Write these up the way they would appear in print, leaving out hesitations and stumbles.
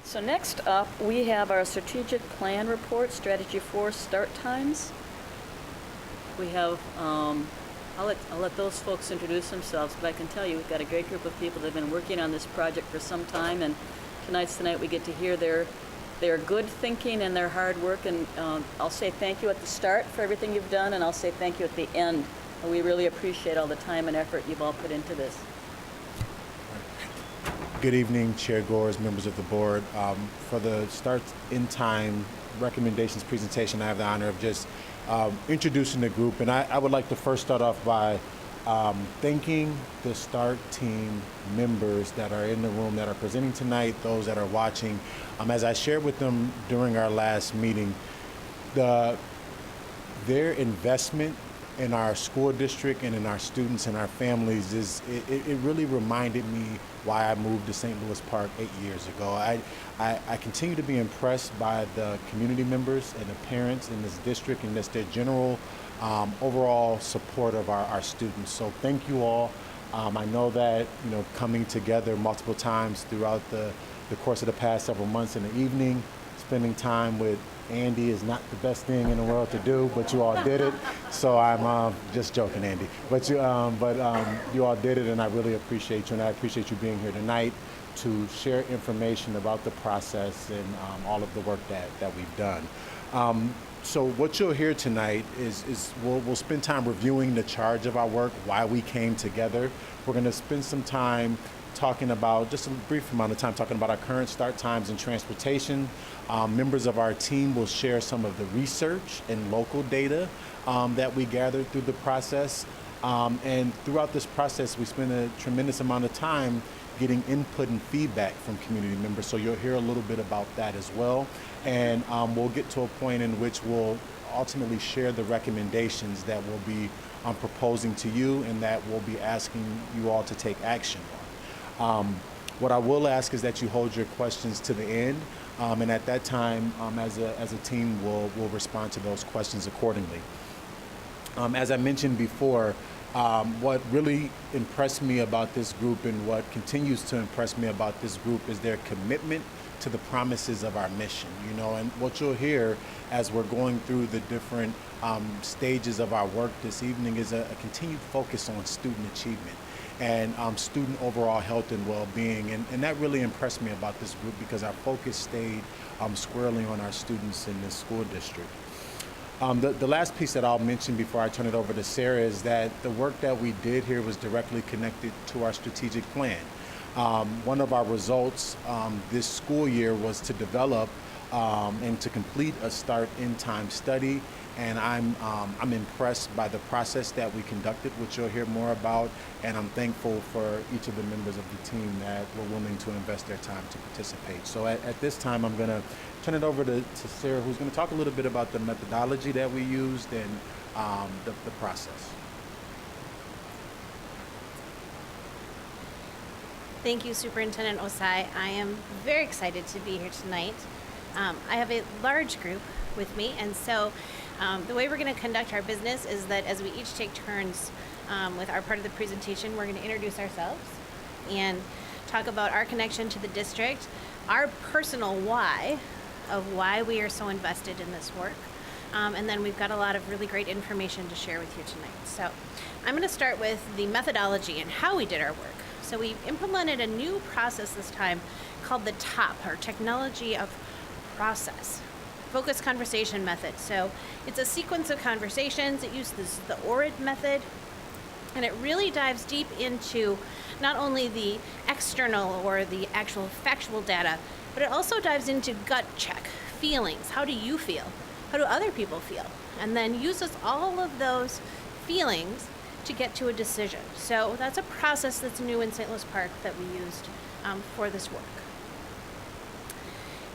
So next up, we have our strategic plan report, strategy 4 start times. We have, I'll let those folks introduce themselves, but I can tell you we've got a great group of people that have been working on this project for some time, and tonight's the night we get to hear their good thinking and their hard work, and I'll say thank you at the start for everything you've done, and I'll say thank you at the end. And we really appreciate all the time and effort you've all put into this. Good evening, Chair Gores, members of the board. For the start in time recommendations presentation, I have the honor of just introducing the group. And I would like to first start off by thanking the START team members that are in the room, that are presenting tonight, those that are watching. As I shared with them during our last meeting, their investment in our school district and in our students and our families it really reminded me why I moved to St. Louis Park 8 years ago. I continue to be impressed by the community members and the parents in this district and just their general overall support of our students. So thank you all. I know that coming together multiple times throughout the course of the past several months in the evening, spending time with Andy is not the best thing in the world to do, but you all did it. So I'm just joking, Andy. But you all did it, and I really appreciate you, and I appreciate you being here tonight to share information about the process and all of the work that we've done. So what you'll hear tonight is we'll spend time reviewing the charge of our work, why we came together. We're going to spend some time talking about, just a brief amount of time, talking about our current start times in transportation. Members of our team will share some of the research and local data that we gathered through the process. And throughout this process, we spend a tremendous amount of time getting input and feedback from community members. So you'll hear a little bit about that as well. And we'll get to a point in which we'll ultimately share the recommendations that we'll be proposing to you and that we'll be asking you all to take action on. What I will ask is that you hold your questions to the end, and at that time, as a team, we'll respond to those questions accordingly. As I mentioned before, what really impressed me about this group and what continues to impress me about this group is their commitment to the promises of our mission, and what you'll hear as we're going through the different stages of our work this evening is a continued focus on student achievement and student overall health and well-being. And that really impressed me about this group because our focus stayed squarely on our students in this school district. The last piece that I'll mention before I turn it over to Sarah is that the work that we did here was directly connected to our strategic plan. One of our results this school year was to develop and to complete a start in time study. And I'm impressed by the process that we conducted, which you'll hear more about. And I'm thankful for each of the members of the team that were willing to invest their time to participate. So at this time, I'm going to turn it over to Sarah, who's going to talk a little bit about the methodology that we used and the process. Thank you, Superintendent Osai. I am very excited to be here tonight. I have a large group with me, and so the way we're going to conduct our business is that as we each take turns with our part of the presentation, we're going to introduce ourselves and talk about our connection to the district, our personal why of why we are so invested in this work, and then we've got a lot of really great information to share with you tonight. So I'm going to start with the methodology and how we did our work. So we implemented a new process this time called the TOP, or Technology of Process. Focused conversation method. So it's a sequence of conversations. It uses the ORID method, and it really dives deep into not only the external or the actual factual data, but it also dives into gut check, feelings. How do you feel? How do other people feel? And then uses all of those feelings to get to a decision. So that's a process that's new in St. Louis Park that we used for this work.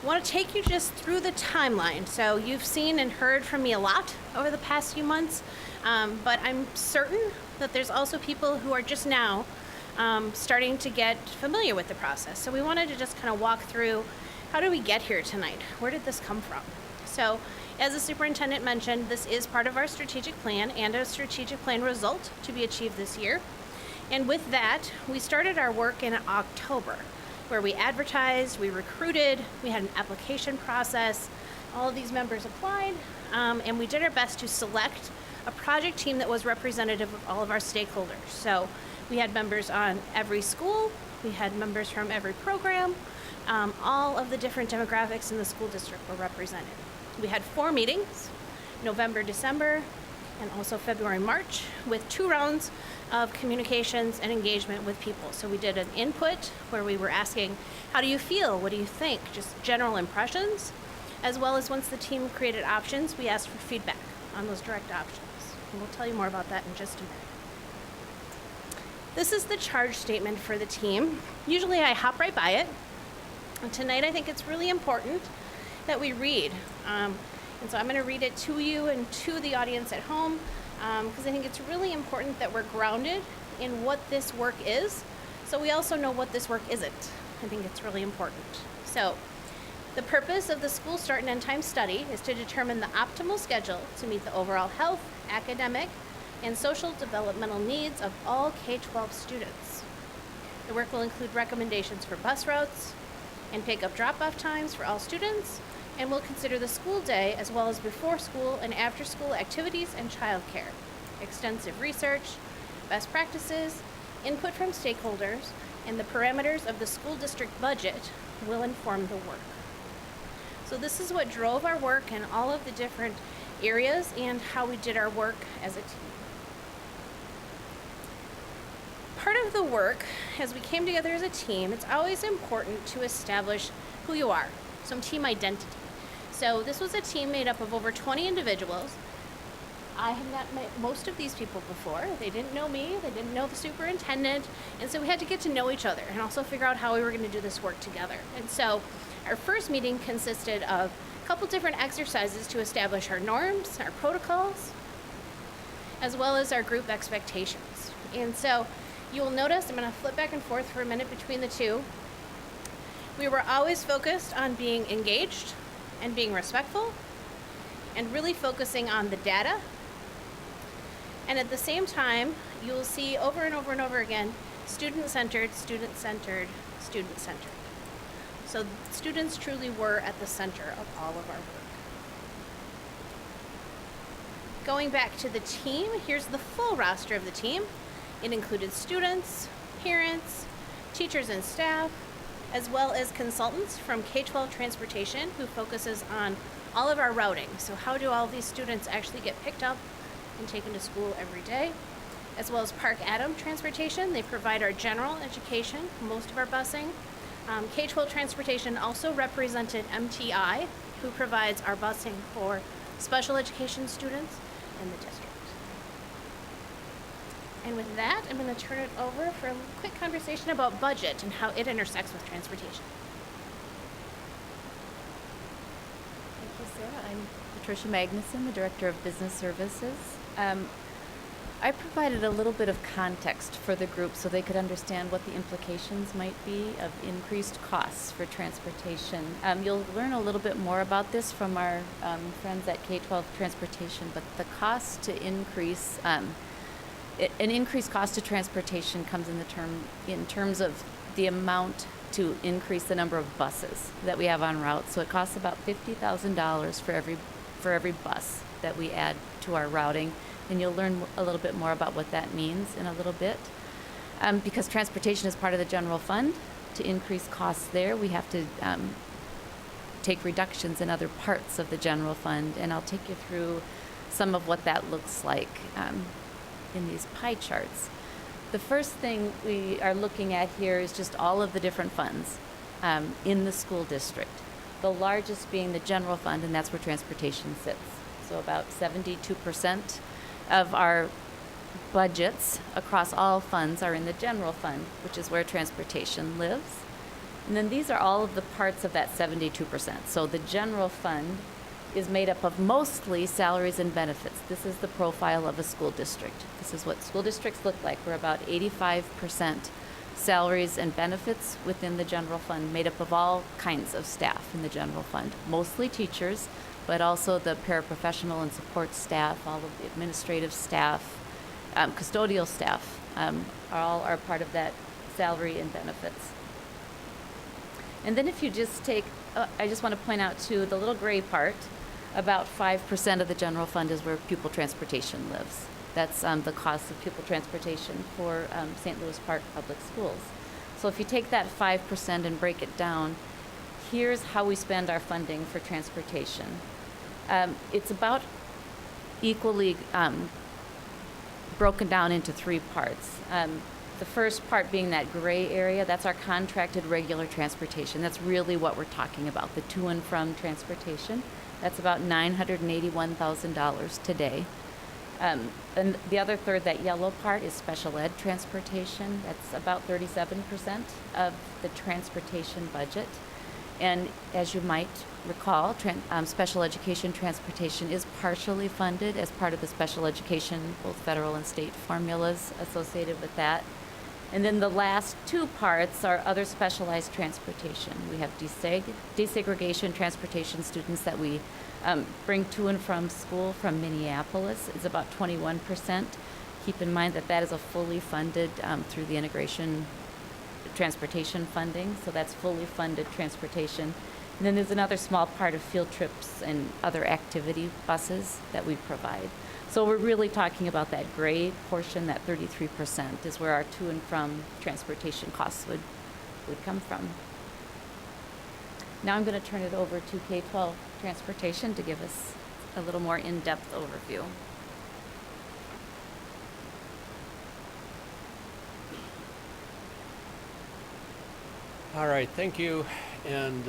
I want to take you just through the timeline. So you've seen and heard from me a lot over the past few months, but I'm certain that there's also people who are just now starting to get familiar with the process. So we wanted to just kind of walk through, how did we get here tonight? Where did this come from? So as the superintendent mentioned, this is part of our strategic plan and a strategic plan result to be achieved this year. And with that, we started our work in October. where we advertised, we recruited, we had an application process. All of these members applied, and we did our best to select a project team that was representative of all of our stakeholders. So we had members on every school, we had members from every program, all of the different demographics in the school district were represented. We had 4 meetings, November, December, and also February, March, with 2 rounds of communications and engagement with people. So we did an input where we were asking, how do you feel? What do you think? Just general impressions. As well as once the team created options, we asked for feedback on those direct options. And we'll tell you more about that in just a minute. This is the charge statement for the team. Usually I hop right by it. And tonight I think it's really important that we read. And so I'm going to read it to you and to the audience at home, because I think it's really important that we're grounded in what this work is, so we also know what this work isn't. I think it's really important. So, the purpose of the school start and end time study is to determine the optimal schedule to meet the overall health, academic, and social developmental needs of all K-12 students. The work will include recommendations for bus routes and pick-up drop-off times for all students, and will consider the school day as well as before school and after school activities and childcare. Extensive research, best practices, input from stakeholders, and the parameters of the school district budget will inform the work. So this is what drove our work in all of the different areas and how we did our work as a team. Part of the work, as we came together as a team, it's always important to establish who you are, some team identity. So this was a team made up of over 20 individuals. I had not met most of these people before. They didn't know me, they didn't know the superintendent, and so we had to get to know each other and also figure out how we were going to do this work together. And so our first meeting consisted of a couple different exercises to establish our norms, our protocols, as well as our group expectations. And so you will notice, I'm going to flip back and forth for a minute between the two. We were always focused on being engaged and being respectful and really focusing on the data. And at the same time, you will see over and over and over again, student-centered, student-centered, student-centered. So students truly were at the center of all of our work. Going back to the team, here's the full roster of the team. It included students, parents, teachers and staff, as well as consultants from K-12 Transportation, who focuses on all of our routing. So how do all these students actually get picked up and taken to school every day? As well as ParkTV Transportation, they provide our general education, most of our busing. K-12 Transportation also represented MTI, who provides our busing for special education students in the district. And with that, I'm going to turn it over for a quick conversation about budget and how it intersects with transportation. Thank you, Sarah. I'm Patricia Magnuson, the Director of Business Services. I provided a little bit of context for the group so they could understand what the implications might be of increased costs for transportation. You'll learn a little bit more about this from our friends at K-12 Transportation, but the cost to increase an increased cost to transportation comes in terms of the amount to increase the number of buses that we have en route. So it costs about $50,000 for every bus that we add to our routing, and you'll learn a little bit more about what that means in a little bit. Because transportation is part of the general fund, to increase costs there, we have to take reductions in other parts of the general fund, and I'll take you through some of what that looks like in these pie charts. The first thing we are looking at here is just all of the different funds in the school district. The largest being the general fund, and that's where transportation sits. So about 72% of our budgets across all funds are in the general fund, which is where transportation lives. And then these are all of the parts of that 72%. So the general fund is made up of mostly salaries and benefits. This is the profile of a school district. This is what school districts look like. We're about 85% salaries and benefits within the general fund, made up of all kinds of staff in the general fund, mostly teachers, but also the paraprofessional and support staff, all of the administrative staff, custodial staff, are part of that salary and benefits. And then if you just take, I just want to point out too, the little gray part, about 5% of the general fund is where pupil transportation lives. That's the cost of pupil transportation for St. Louis Park Public Schools. So if you take that 5% and break it down, here's how we spend our funding for transportation. It's about equally broken down into three parts. The first part being that gray area, that's our contracted regular transportation. That's really what we're talking about, the to and from transportation. That's about $981,000 today. And the other third, that yellow part, is special ed transportation. That's about 37% of the transportation budget. And as you might recall, special education transportation is partially funded as part of the special education, both federal and state formulas associated with that. And then the last two parts are other specialized transportation. We have desegregation transportation students that we bring to and from school from Minneapolis. It's about 21%. Keep in mind that that is a fully funded through the integration transportation funding, so that's fully funded transportation. And then there's another small part of field trips and other activity buses that we provide. So we're really talking about that gray portion, that 33% is where our to and from transportation costs would come from. Now I'm going to turn it over to K-12 transportation to give us a little more in-depth overview. All right, thank you. And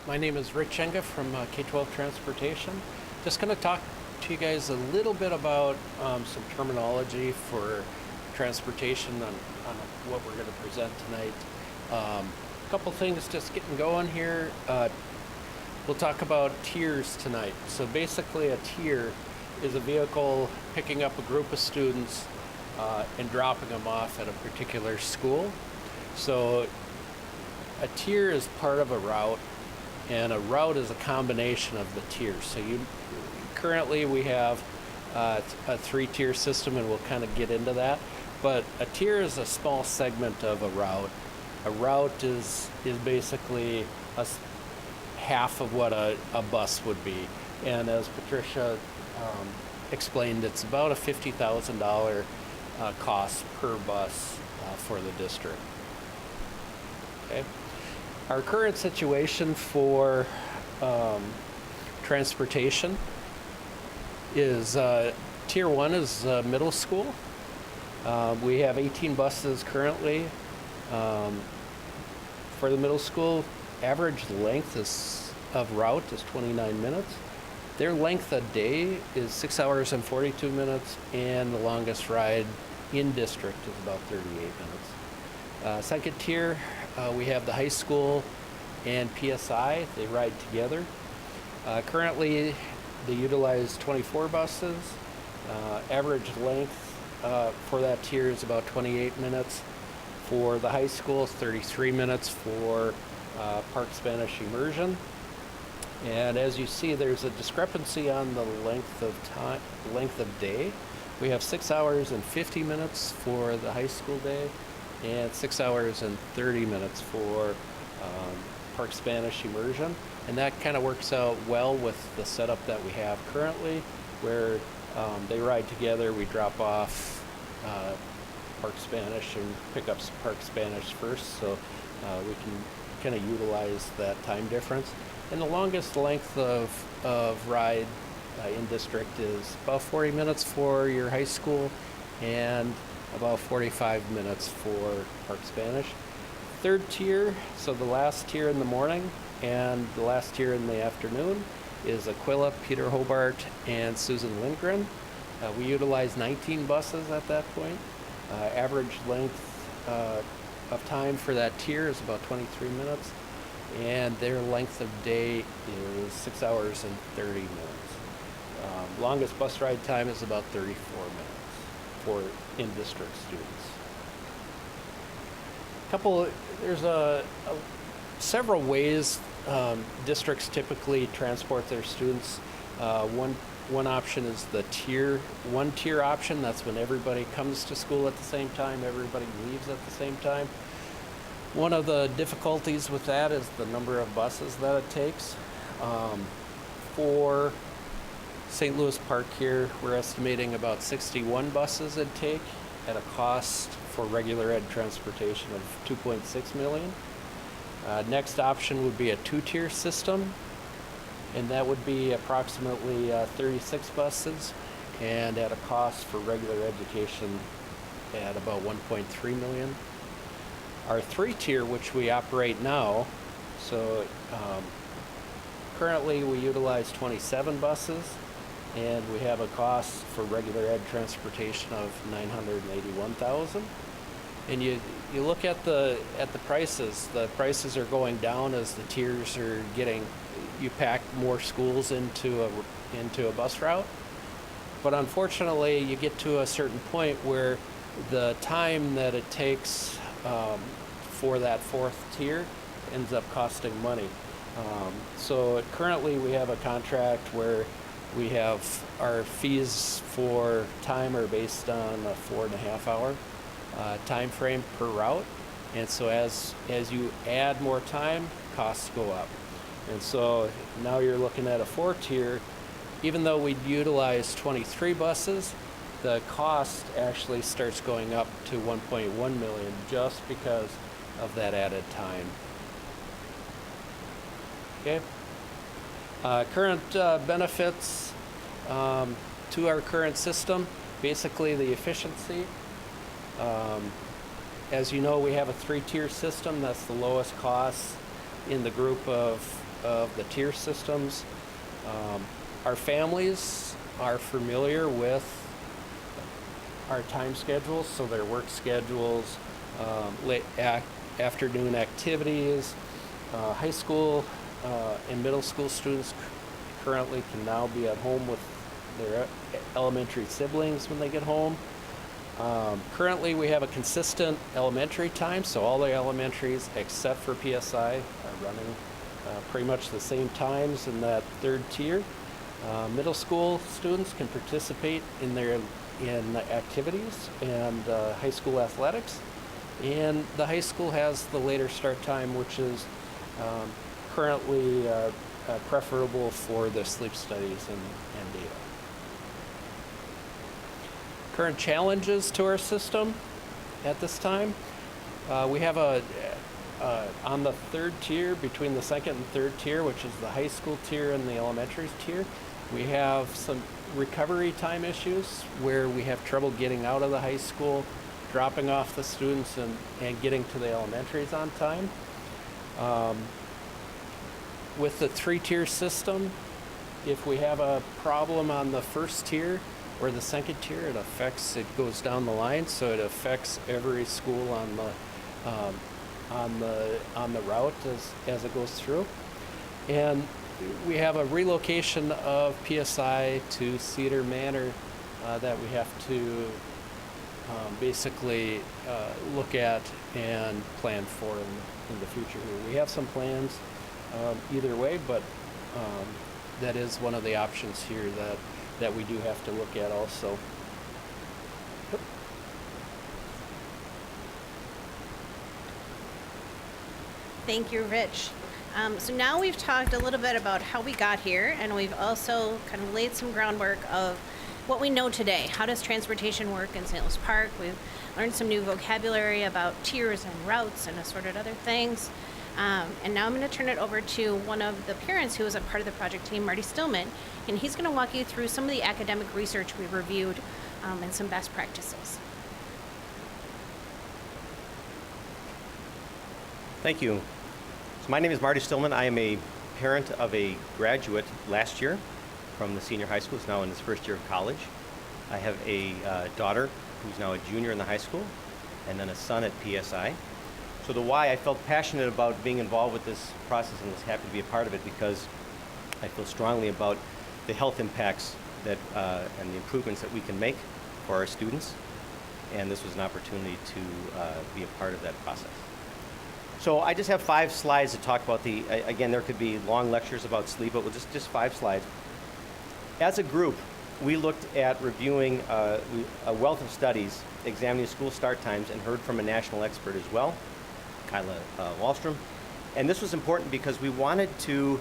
my name is Rick Chenga from K-12 Transportation. Just going to talk to you guys a little bit about some terminology for transportation on what we're going to present tonight. A couple things just getting going here. We'll talk about tiers tonight. So basically a tier is a vehicle picking up a group of students and dropping them off at a particular school. So a tier is part of a route, and a route is a combination of the tiers. So currently we have a three-tier system, and we'll kind of get into that. But a tier is a small segment of a route. A route is basically half of what a bus would be. And as Patricia explained, it's about a $50,000 cost per bus for the district. Okay. Our current situation for transportation is Tier 1 is middle school. We have 18 buses currently. For the middle school, average length of route is 29 minutes. Their length a day is 6 hours and 42 minutes, and the longest ride in district is about 38 minutes. Second tier, we have the high school and PSI. They ride together. Currently, they utilize 24 buses. Average length for that tier is about 28 minutes. For the high school, it's 33 minutes for Park Spanish Immersion. And as you see, there's a discrepancy on the length of day. We have 6 hours and 50 minutes for the high school day, and 6 hours and 30 minutes for Park Spanish Immersion. And that kind of works out well with the setup that we have currently, where they ride together. We drop off Park Spanish and pick up Park Spanish first, so we can kind of utilize that time difference. And the longest length of ride in district is about 40 minutes for your high school and about 45 minutes for Park Spanish. Third tier, so the last tier in the morning and the last tier in the afternoon, is Aquila, Peter Hobart, and Susan Lindgren. We utilize 19 buses at that point. Average length of time for that tier is about 23 minutes, and their length of day is 6 hours and 30 minutes. Longest bus ride time is about 34 minutes for in-district students. There's several ways districts typically transport their students. One option is the one tier option. That's when everybody comes to school at the same time, everybody leaves at the same time. One of the difficulties with that is the number of buses that it takes. For St. Louis Park here, we're estimating about 61 buses it'd take at a cost for regular ed transportation of $2.6 million. Next option would be a two-tier system, and that would be approximately 36 buses and at a cost for regular education at about $1.3 million. Our three-tier, which we operate now, so currently we utilize 27 buses, and we have a cost for regular ed transportation of $981,000. And you look at the prices. The prices are going down as the tiers are getting. You pack more schools into a bus route, but unfortunately, you get to a certain point where the time that it takes for that fourth tier ends up costing money. So currently, we have a contract where we have our fees for time are based on a 4.5 hour time frame per route, and so as you add more time, costs go up. And so now you're looking at a four-tier. Even though we utilize 23 buses, the cost actually starts going up to $1.1 million just because of that added time. Okay. Current benefits to our current system, basically the efficiency. As you know, we have a three-tier system. That's the lowest cost in the group of the tier systems. Our families are familiar with our time schedules, so their work schedules, late afternoon activities. High school and middle school students currently can now be at home with their elementary siblings when they get home. Currently, we have a consistent elementary time, so all the elementaries except for PSI are running pretty much the same times in that third tier. Middle school students can participate in activities and high school athletics, and the high school has the later start time, which is currently preferable for the sleep studies and data. Current challenges to our system at this time, we have on the third tier, between the second and third tier, which is the high school tier and the elementary tier, we have some recovery time issues where we have trouble getting out of the high school, dropping off the students, and getting to the elementaries on time. With the three-tier system, if we have a problem on the first tier or the second tier, it goes down the line, so it affects every school on the route as it goes through. And we have a relocation of PSI to Cedar Manor that we have to basically look at and plan for in the future here. We have some plans either way, but that is one of the options here that we do have to look at also. Thank you, Rich. So now we've talked a little bit about how we got here, and we've also kind of laid some groundwork of what we know today. How does transportation work in St. Louis Park? We've learned some new vocabulary about tiers and routes and assorted other things. And now I'm going to turn it over to one of the parents who was a part of the project team, Marty Stillman, and he's going to walk you through some of the academic research we reviewed and some best practices. Thank you. So my name is Marty Stillman. I am a parent of a graduate last year from the senior high school. He's now in his first year of college. I have a daughter who's now a junior in the high school, and then a son at PSI. So the why, I felt passionate about being involved with this process and was happy to be a part of it because I feel strongly about the health impacts that and the improvements that we can make for our students. And this was an opportunity to be a part of that process. So I just have 5 slides to talk about again, there could be long lectures about sleep, but just 5 slides. As a group, we looked at reviewing a wealth of studies examining school start times and heard from a national expert as well. Kyla Wallstrom. And this was important because we wanted to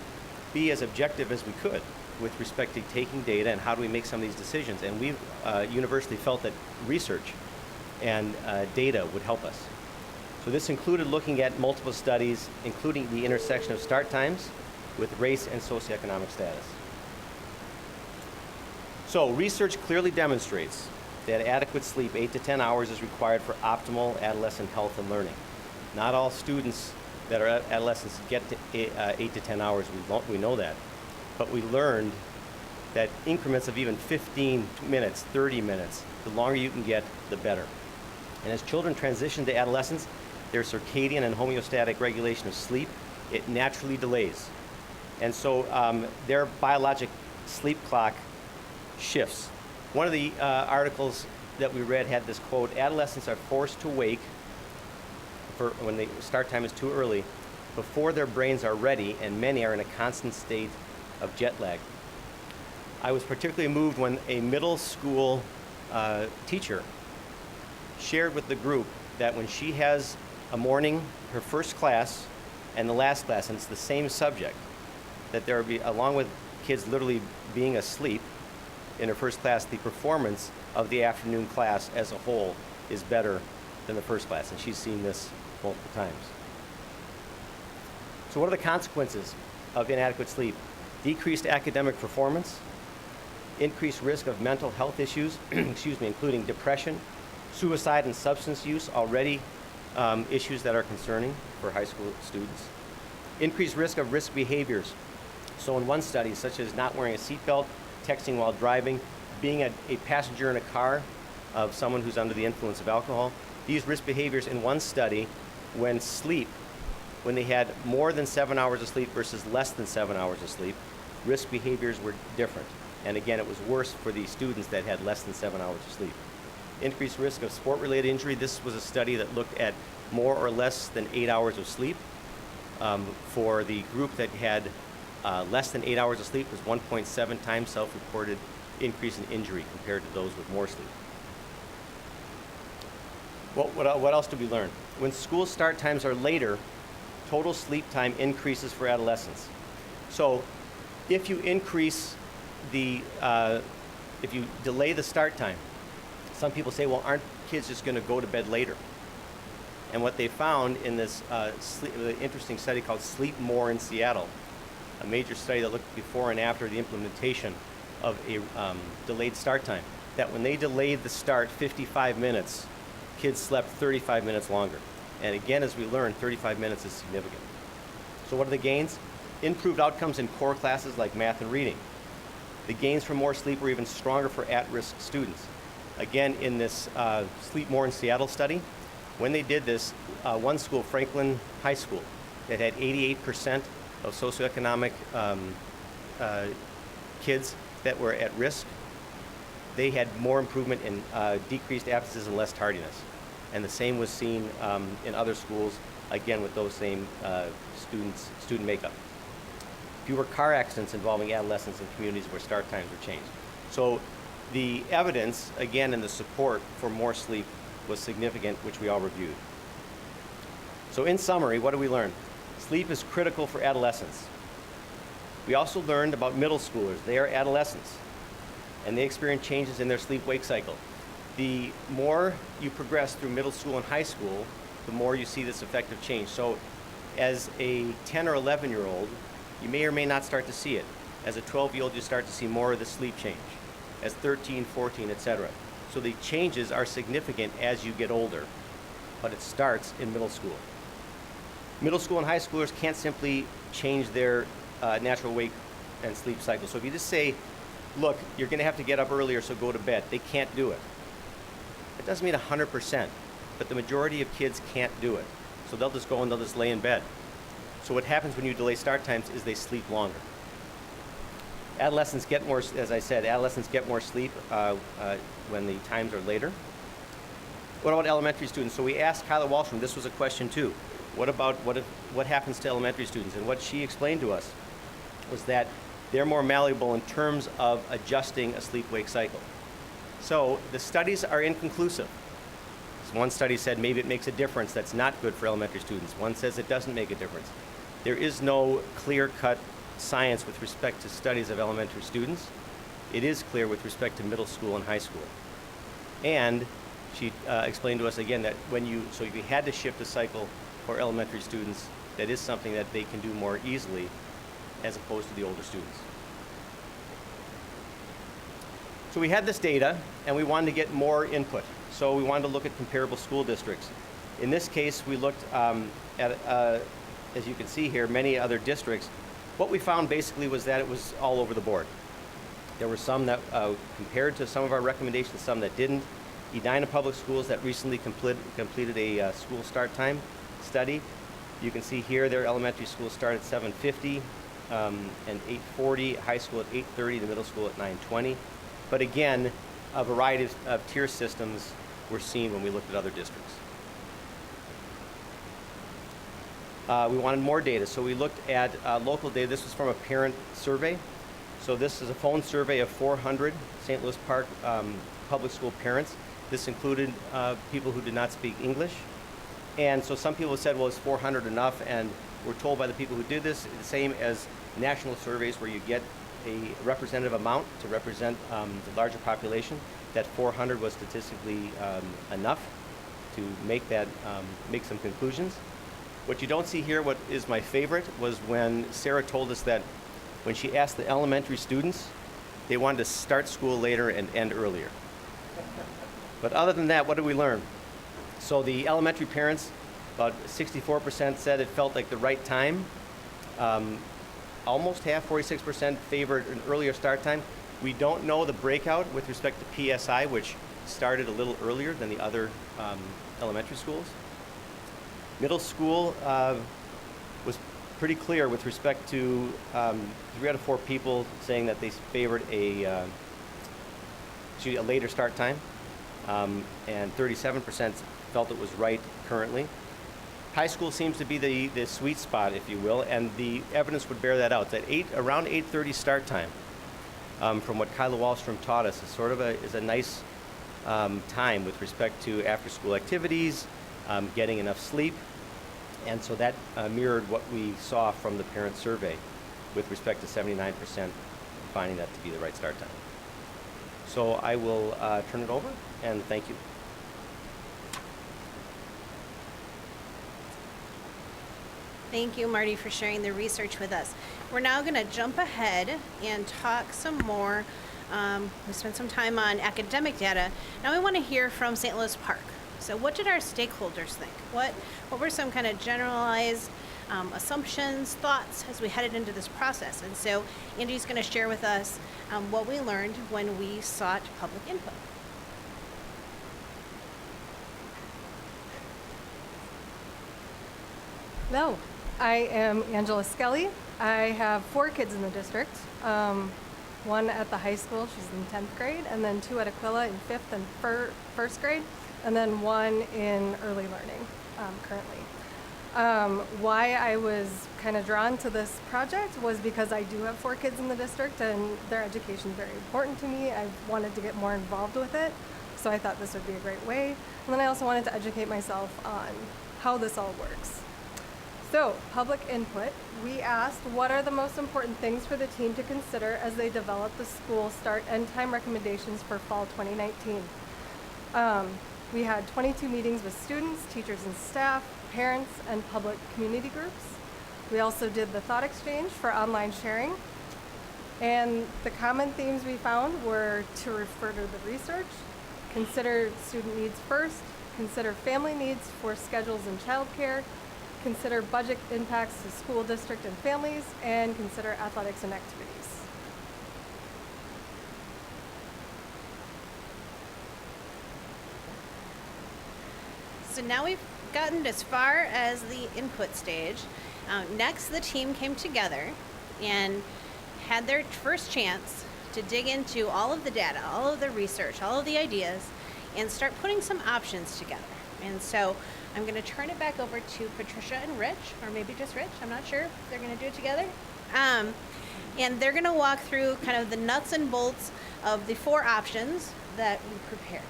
be as objective as we could with respect to taking data and how do we make some of these decisions. And we university felt that research and data would help us. So this included looking at multiple studies, including the intersection of start times with race and socioeconomic status. So research clearly demonstrates that adequate sleep, 8 to 10 hours, is required for optimal adolescent health and learning. Not all students that are adolescents get to 8 to 10 hours, we know that. But we learned that increments of even 15 minutes, 30 minutes, the longer you can get, the better. And as children transition to adolescence, their circadian and homeostatic regulation of sleep, it naturally delays. And so their biologic sleep clock shifts. One of the articles that we read had this quote: adolescents are forced to wake when the start time is too early, before their brains are ready, and many are in a constant state of jet lag. I was particularly moved when a middle school teacher shared with the group that when she has a morning, her first class and the last class, and it's the same subject, that there will be, along with kids literally being asleep in her first class, the performance of the afternoon class as a whole is better than the first class, and she's seen this multiple times. So what are the consequences of inadequate sleep? Decreased academic performance, increased risk of mental health issues, including depression, suicide, and substance use, already issues that are concerning for high school students. Increased risk of risk behaviors. So in one study, such as not wearing a seatbelt, texting while driving, being a passenger in a car of someone who's under the influence of alcohol, these risk behaviors in one study, when they had more than 7 hours of sleep versus less than 7 hours of sleep, risk behaviors were different. And again, it was worse for the students that had less than 7 hours of sleep. Increased risk of sport-related injury. This was a study that looked at more or less than 8 hours of sleep. For the group that had less than 8 hours of sleep, was 1.7 times self-reported increase in injury compared to those with more sleep. What else did we learn? When school start times are later, total sleep time increases for adolescents. So if you increase if you delay the start time, some people say, well, aren't kids just going to go to bed later? And what they found in this interesting study called Sleep More in Seattle, a major study that looked before and after the implementation of a delayed start time, that when they delayed the start 55 minutes, kids slept 35 minutes longer. And again, as we learned, 35 minutes is significant. So what are the gains? Improved outcomes in core classes like math and reading. The gains from more sleep were even stronger for at-risk students. Again, in this Sleep More in Seattle study, when they did this, one school, Franklin High School, that had 88% of socioeconomic kids that were at risk, they had more improvement in decreased absences and less tardiness. And the same was seen in other schools, again with those same student makeup. Fewer car accidents involving adolescents in communities where start times were changed. So the evidence, again, and the support for more sleep was significant, which we all reviewed. So in summary, what did we learn? Sleep is critical for adolescents. We also learned about middle schoolers. They are adolescents, and they experience changes in their sleep-wake cycle. The more you progress through middle school and high school, the more you see this effective change. So as a 10 or 11-year-old, you may or may not start to see it. As a 12-year-old, you start to see more of the sleep change. As 13, 14, etc. So the changes are significant as you get older, but it starts in middle school. Middle school and high schoolers can't simply change their natural wake and sleep cycle. So if you just say, look, you're going to have to get up earlier, so go to bed, they can't do it. It doesn't mean 100%, but the majority of kids can't do it. So they'll just go and they'll just lay in bed. So what happens when you delay start times is they sleep longer. Adolescents get more, as I said, adolescents get more sleep when the times are later. What about elementary students? So we asked Kyla Wallstrom, this was a question too. What happens to elementary students? And what she explained to us was that they're more malleable in terms of adjusting a sleep-wake cycle. So the studies are inconclusive. One study said maybe it makes a difference. That's not good for elementary students. One says it doesn't make a difference. There is no clear-cut science with respect to studies of elementary students. It is clear with respect to middle school and high school. And she explained to us again that so if you had to shift a cycle for elementary students, that is something that they can do more easily as opposed to the older students. So we had this data, and we wanted to get more input. So we wanted to look at comparable school districts. In this case, we looked at, as you can see here, many other districts. What we found basically was that it was all over the board. There were some that compared to some of our recommendations, some that didn't. Edina Public Schools that recently completed a school start time study. You can see here their elementary schools start at 7:50 and 8:40, high school at 8:30, the middle school at 9:20. But again, a variety of tier systems were seen when we looked at other districts. We wanted more data, so we looked at local data. This was from a parent survey. So this is a phone survey of 400 St. Louis Park public school parents. This included people who did not speak English. And so some people said, well, is 400 enough? And we're told by the people who did this, the same as national surveys where you get a representative amount to represent the larger population, that 400 was statistically enough to make some conclusions. What you don't see here, what is my favorite, was when Sarah told us that when she asked the elementary students, they wanted to start school later and end earlier. But other than that, what did we learn? So the elementary parents, about 64% said it felt like the right time. Almost half, 46%, favored an earlier start time. We don't know the breakout with respect to PSI, which started a little earlier than the other elementary schools. Middle school was pretty clear with respect to 3 out of 4 people saying that they favored a later start time, and 37% felt it was right currently. High school seems to be the sweet spot, if you will, and the evidence would bear that out. That around 8:30 start time, from what Kyla Wallstrom taught us, is a nice time with respect to after-school activities, getting enough sleep, and so that mirrored what we saw from the parent survey with respect to 79% finding that to be the right start time. So I will turn it over, and thank you. Thank you, Marty, for sharing the research with us. We're now going to jump ahead and talk some more. We spent some time on academic data. Now we want to hear from St. Louis Park. So what did our stakeholders think? What were some kind of generalized assumptions, thoughts as we headed into this process? And so Andy's going to share with us what we learned when we sought public input. Hello, I am Angela Skelly. I have 4 kids in the district. One at the high school, she's in 10th grade, and then 2 at Aquila in 5th and 1st grade, and then 1 in early learning currently. Why I was kind of drawn to this project was because I do have 4 kids in the district and their education is very important to me. I wanted to get more involved with it, so I thought this would be a great way. And then I also wanted to educate myself on how this all works. So, public input, we asked what are the most important things for the team to consider as they develop the school start and time recommendations for fall 2019. We had 22 meetings with students, teachers and staff, parents, and public community groups. We also did the thought exchange for online sharing. And the common themes we found were to refer to the research, consider student needs first, consider family needs for schedules and childcare, consider budget impacts to school district and families, and consider athletics and activities. So now we've gotten as far as the input stage. Next, the team came together and had their first chance to dig into all of the data, all of the research, all of the ideas, and start putting some options together. And so I'm going to turn it back over to Patricia and Rich, or maybe just Rich. I'm not sure if they're going to do it together. And they're going to walk through kind of the nuts and bolts of the 4 options that we prepared.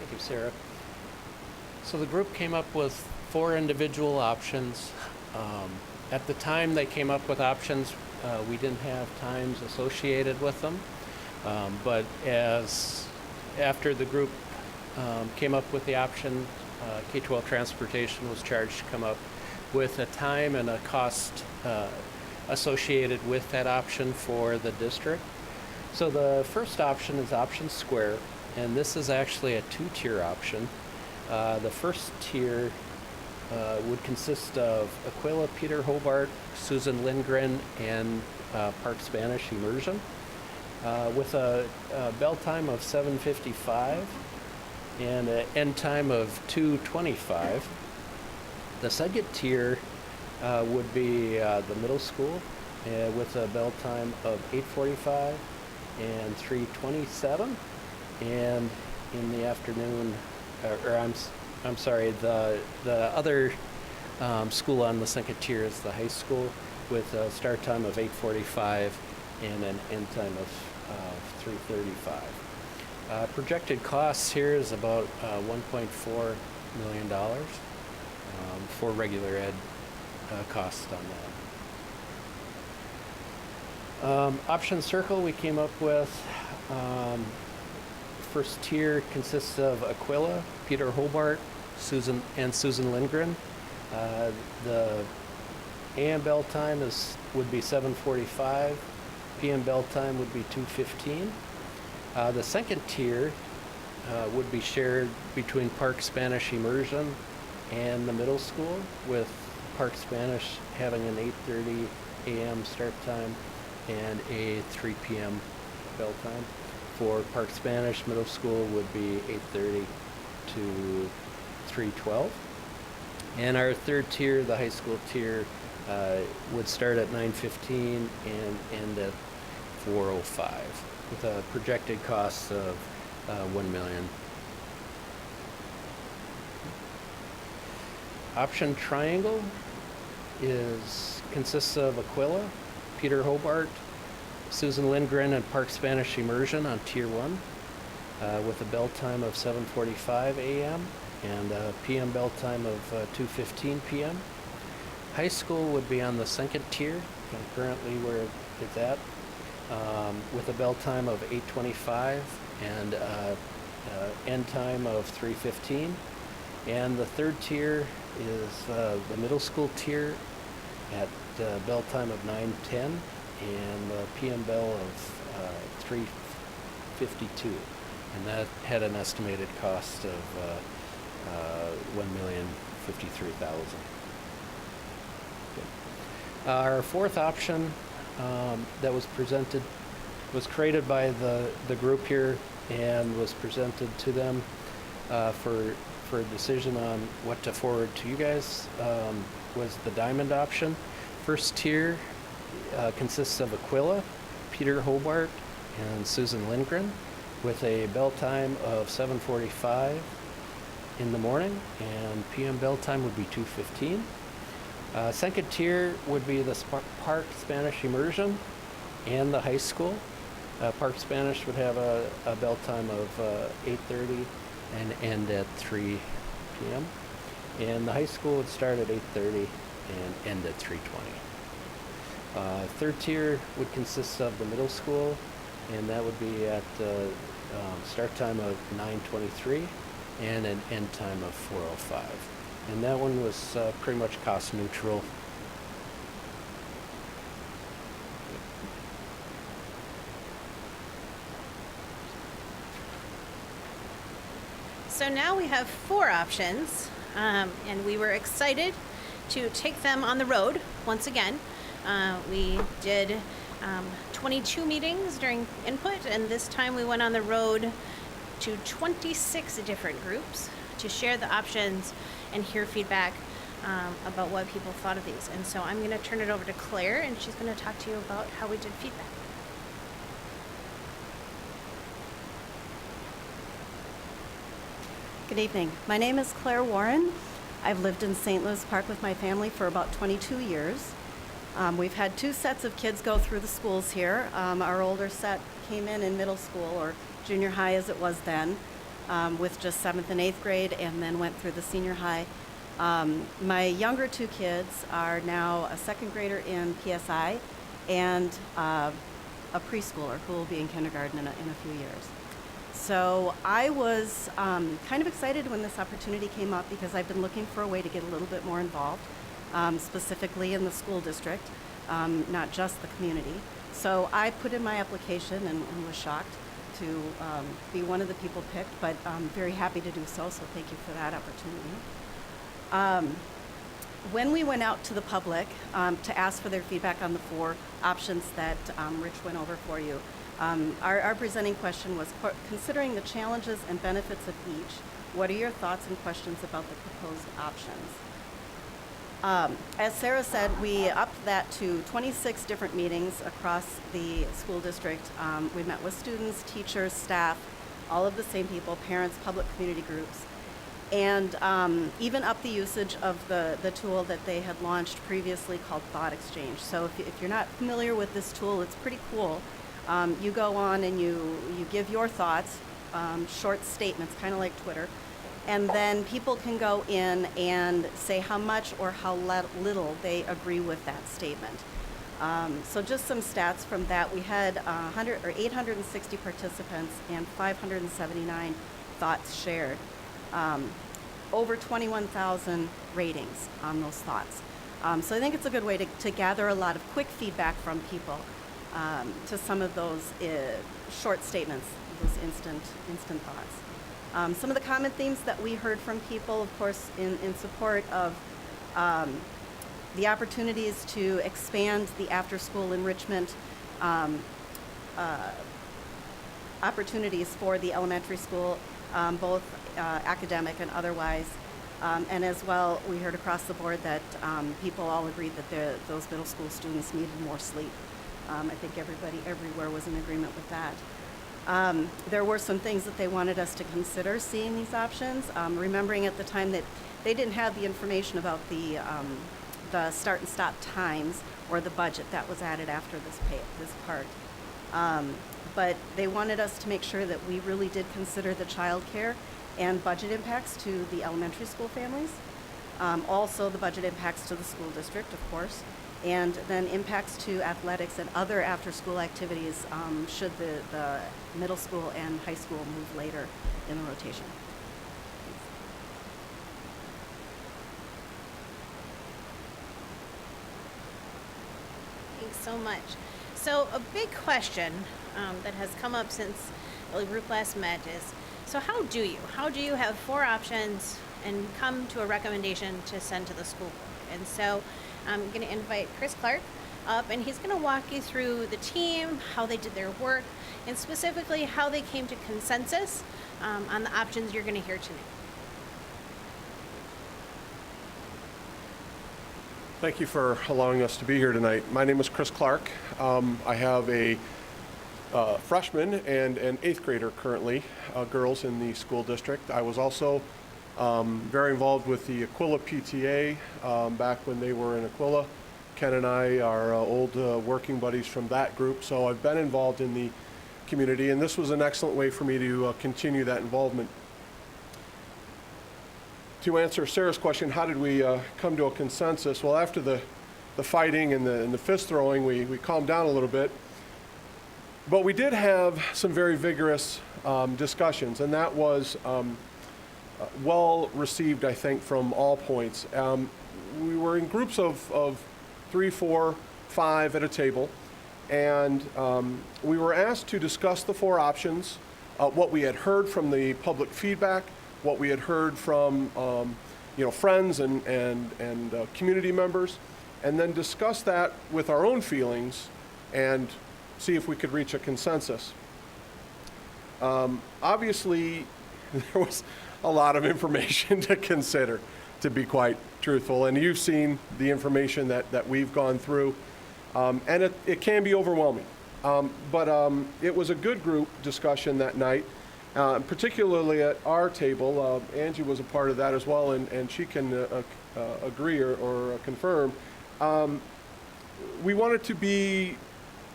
Thank you, Sarah. So the group came up with 4 individual options. At the time they came up with options, we didn't have times associated with them. But after the group came up with the option, K-12 Transportation was charged to come up with a time and a cost associated with that option for the district. So the first option is option square, and this is actually a 2-tier option. The first tier would consist of Aquila, Peter Hobart, Susan Lindgren, and Park Spanish Immersion, with a bell time of 7:55 and an end time of 2:25. The second tier would be the middle school with a bell time of 8:45 and 3:27, and in the afternoon, I'm sorry, the other school on the second tier is the high school with a start time of 8:45 and an end time of 3:35. Projected costs here is about $1.4 million for regular ed costs on that. Option circle we came up with. First tier consists of Aquila, Peter Hobart, Susan Lindgren. The AM bell time would be 7:45. PM bell time would be 2:15. The second tier would be shared between Park Spanish Immersion and the middle school, with Park Spanish having an 8:30 a.m. start time and a 3 p.m. bell time. For Park Spanish, middle school would be 8:30 to 3:12. And our third tier, the high school tier, would start at 9:15 and end at 4:05, with a projected cost of $1 million. Option triangle consists of Aquila, Peter Hobart, Susan Lindgren, and Park Spanish Immersion on Tier 1, with a bell time of 7:45 a.m. and a PM bell time of 2:15 p.m. High school would be on the second tier, currently where it's at, with a bell time of 8:25 and end time of 3:15. And the third tier is the middle school tier at bell time of 9:10 and the PM bell of 3:52, and that had an estimated cost of $1,053,000. Our fourth option that was presented was created by the group here and was presented to them for a decision on what to forward to you guys, was the diamond option. First tier consists of Aquila, Peter Hobart, and Susan Lindgren, with a bell time of 7:45 in the morning, and PM bell time would be 2:15. Second tier would be the Park Spanish Immersion and the high school. Park Spanish would have a bell time of 8:30 and end at 3 p.m. And the high school would start at 8:30 and end at 3:20. Third tier would consist of the middle school, and that would be at start time of 9:23 and an end time of 4:05. And that one was pretty much cost neutral. So now we have 4 options, and we were excited to take them on the road once again. We did 22 meetings during input, and this time we went on the road to 26 different groups to share the options and hear feedback about what people thought of these. And so I'm going to turn it over to Claire, and she's going to talk to you about how we did feedback. Good evening. My name is Claire Warren. I've lived in St. Louis Park with my family for about 22 years. We've had 2 sets of kids go through the schools here. Our older set came in middle school, or junior high as it was then. with just 7th and 8th grade, and then went through the senior high. My younger 2 kids are now a 2nd grader in PSI and a preschooler who will be in kindergarten in a few years. So I was kind of excited when this opportunity came up because I've been looking for a way to get a little bit more involved, specifically in the school district, not just the community. So I put in my application and was shocked to be one of the people picked, but I'm very happy to do so thank you for that opportunity. When we went out to the public to ask for their feedback on the 4 options that Rich went over for you, our presenting question was, considering the challenges and benefits of each, what are your thoughts and questions about the proposed options? As Sarah said, we upped that to 26 different meetings across the school district. We met with students, teachers, staff, all of the same people, parents, public community groups, and even up the usage of the tool that they had launched previously called Thought Exchange. So if you're not familiar with this tool, it's pretty cool. You go on and you give your thoughts, short statements, kind of like Twitter, and then people can go in and say how much or how little they agree with that statement. So just some stats from that. We had 860 participants and 579 thoughts shared. Over 21,000 ratings on those thoughts. So I think it's a good way to gather a lot of quick feedback from people to some of those short statements, those instant thoughts. Some of the common themes that we heard from people, of course, in support of the opportunities to expand the after-school enrichment opportunities for the elementary school, both academic and otherwise. And as well, we heard across the board that people all agreed that those middle school students needed more sleep. I think everybody everywhere was in agreement with that. There were some things that they wanted us to consider seeing these options, remembering at the time that they didn't have the information about the start and stop times or the budget that was added after this part. But they wanted us to make sure that we really did consider the child care and budget impacts to the elementary school families, also the budget impacts to the school district, of course, and then impacts to athletics and other after-school activities should the middle school and high school move later in the rotation. Thanks so much. So a big question that has come up since the group last met is, so how do you have 4 options and come to a recommendation to send to the school board? And so I'm going to invite Chris Clark up, and he's going to walk you through the team, how they did their work, and specifically how they came to consensus on the options you're going to hear tonight. Thank you for allowing us to be here tonight. My name is Chris Clark. I have a freshman and an 8th grader currently, girls in the school district. I was also very involved with the Aquila PTA back when they were in Aquila. Ken and I are old working buddies from that group, so I've been involved in the community, and this was an excellent way for me to continue that involvement. To answer Sarah's question, how did we come to a consensus? Well, after the fighting and the fist throwing, we calmed down a little bit. But we did have some very vigorous discussions, and that was well received, I think, from all points. We were in groups of 3, 4, 5 at a table, and we were asked to discuss the 4 options, what we had heard from the public feedback, what we had heard from friends and community members, and then discuss that with our own feelings and see if we could reach a consensus. Obviously, there was a lot of information to consider, to be quite truthful, and you've seen the information that we've gone through, and it can be overwhelming. But it was a good group discussion that night, particularly at our table. Angie was a part of that as well, and she can agree or confirm. We wanted to be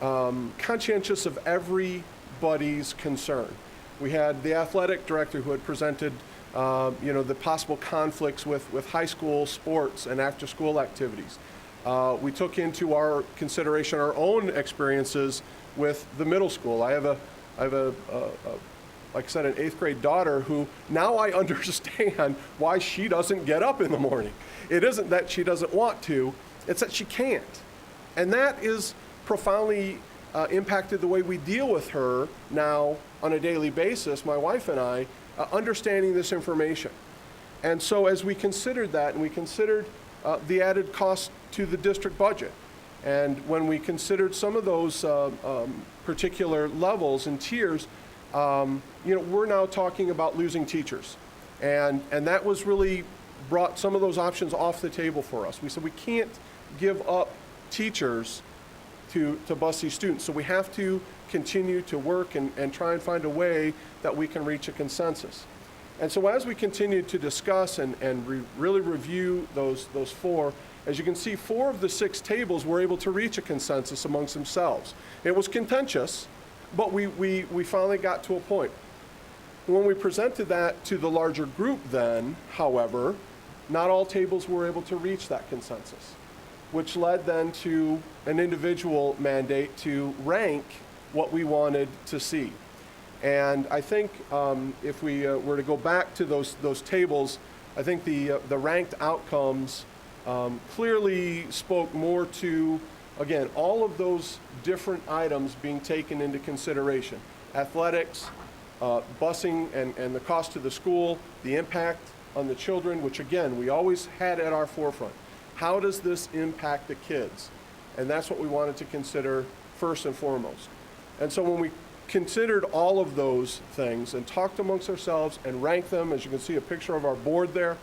conscientious of everybody's concern. We had the athletic director who had presented the possible conflicts with high school sports and after-school activities. We took into our consideration our own experiences with the middle school. I have a like I said, an 8th grade daughter who now I understand why she doesn't get up in the morning. It isn't that she doesn't want to, it's that she can't. And that is profoundly impacted the way we deal with her now on a daily basis, my wife and I, understanding this information. And so as we considered that, and we considered the added cost to the district budget, and when we considered some of those particular levels and tiers, we're now talking about losing teachers. And that was really brought some of those options off the table for us. We said we can't give up teachers to bus these students. So we have to continue to work and try and find a way that we can reach a consensus. And so as we continued to discuss and really review those 4, as you can see, 4 of the 6 tables were able to reach a consensus amongst themselves. It was contentious, but we finally got to a point. When we presented that to the larger group then, however, not all tables were able to reach that consensus, which led then to an individual mandate to rank what we wanted to see. And I think if we were to go back to those tables, I think the ranked outcomes clearly spoke more to, again, all of those different items being taken into consideration. Athletics, busing and the cost to the school, the impact on the children, which again, we always had at our forefront. How does this impact the kids? And that's what we wanted to consider first and foremost. And so when we considered all of those things and talked amongst ourselves and ranked them, as you can see a picture of our board there,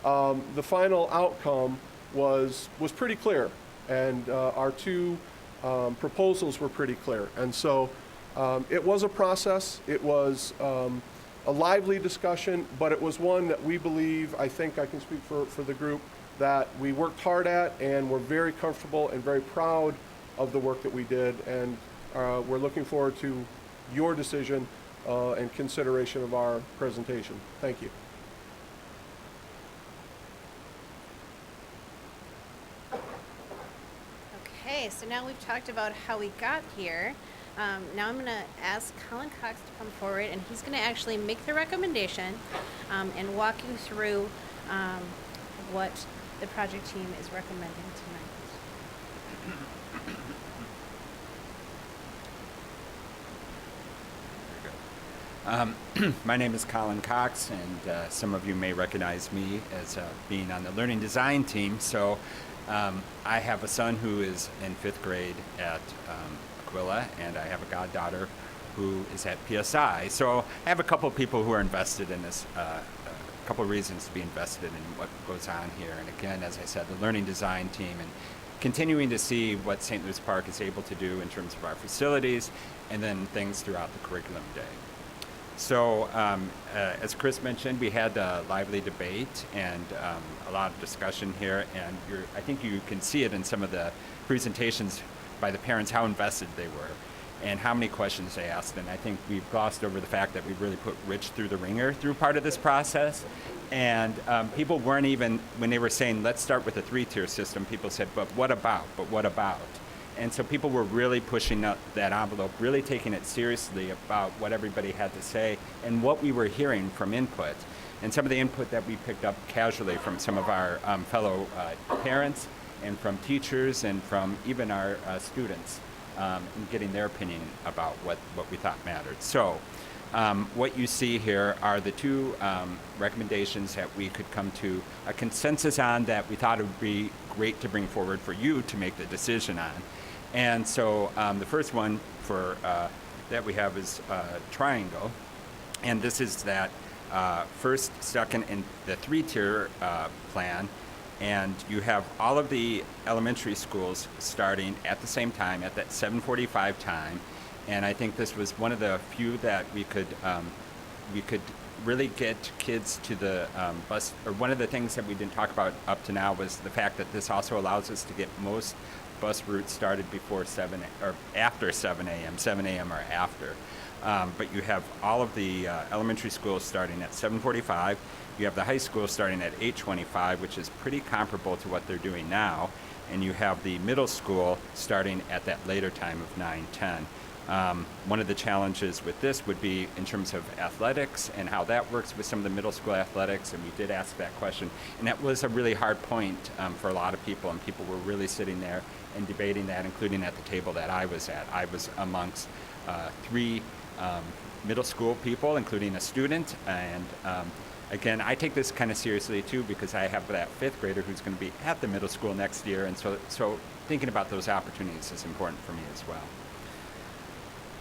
the final outcome was pretty clear. And our 2 proposals were pretty clear. And so it was a process. It was a lively discussion, but it was one that we believe, I think I can speak for the group, that we worked hard at and we're very comfortable and very proud of the work that we did. And we're looking forward to your decision and consideration of our presentation. Thank you. Okay, so now we've talked about how we got here. Now I'm going to ask Colin Cox to come forward, and he's going to actually make the recommendation and walk you through what the project team is recommending tonight. My name is Colin Cox, and some of you may recognize me as being on the learning design team. So I have a son who is in 5th grade at Aquila, and I have a goddaughter who is at PSI. So I have a couple of people who are invested in this, a couple of reasons to be invested in what goes on here. And again, as I said, the learning design team and continuing to see what St. Louis Park is able to do in terms of our facilities and then things throughout the curriculum day. So as Chris mentioned, we had a lively debate and a lot of discussion here, and I think you can see it in some of the presentations by the parents, how invested they were and how many questions they asked. And I think we've glossed over the fact that we really put Rich through the ringer through part of this process. And people weren't even, when they were saying, let's start with a 3-tier system, people said, but what about? But what about? And so people were really pushing up that envelope, really taking it seriously about what everybody had to say and what we were hearing from input. And some of the input that we picked up casually from some of our fellow parents and from teachers and from even our students and getting their opinion about what we thought mattered. So what you see here are the 2 recommendations that we could come to a consensus on that we thought it would be great to bring forward for you to make the decision on. And so the first one that we have is triangle. And this is that first, second, and the 3-tier plan. And you have all of the elementary schools starting at the same time, at that 7:45 time. And I think this was one of the few that we could really get kids to the bus. Or one of the things that we didn't talk about up to now was the fact that this also allows us to get most bus routes started before 7 or after 7 a.m., 7 a.m. or after. But you have all of the elementary schools starting at 7:45. You have the high school starting at 8:25, which is pretty comparable to what they're doing now. And you have the middle school starting at that later time of 9:10. One of the challenges with this would be in terms of athletics and how that works with some of the middle school athletics, and we did ask that question. And that was a really hard point for a lot of people, and people were really sitting there and debating that, including at the table that I was at. I was amongst three middle school people, including a student, and again, I take this kind of seriously too because I have that fifth grader who's going to be at the middle school next year, and so thinking about those opportunities is important for me as well.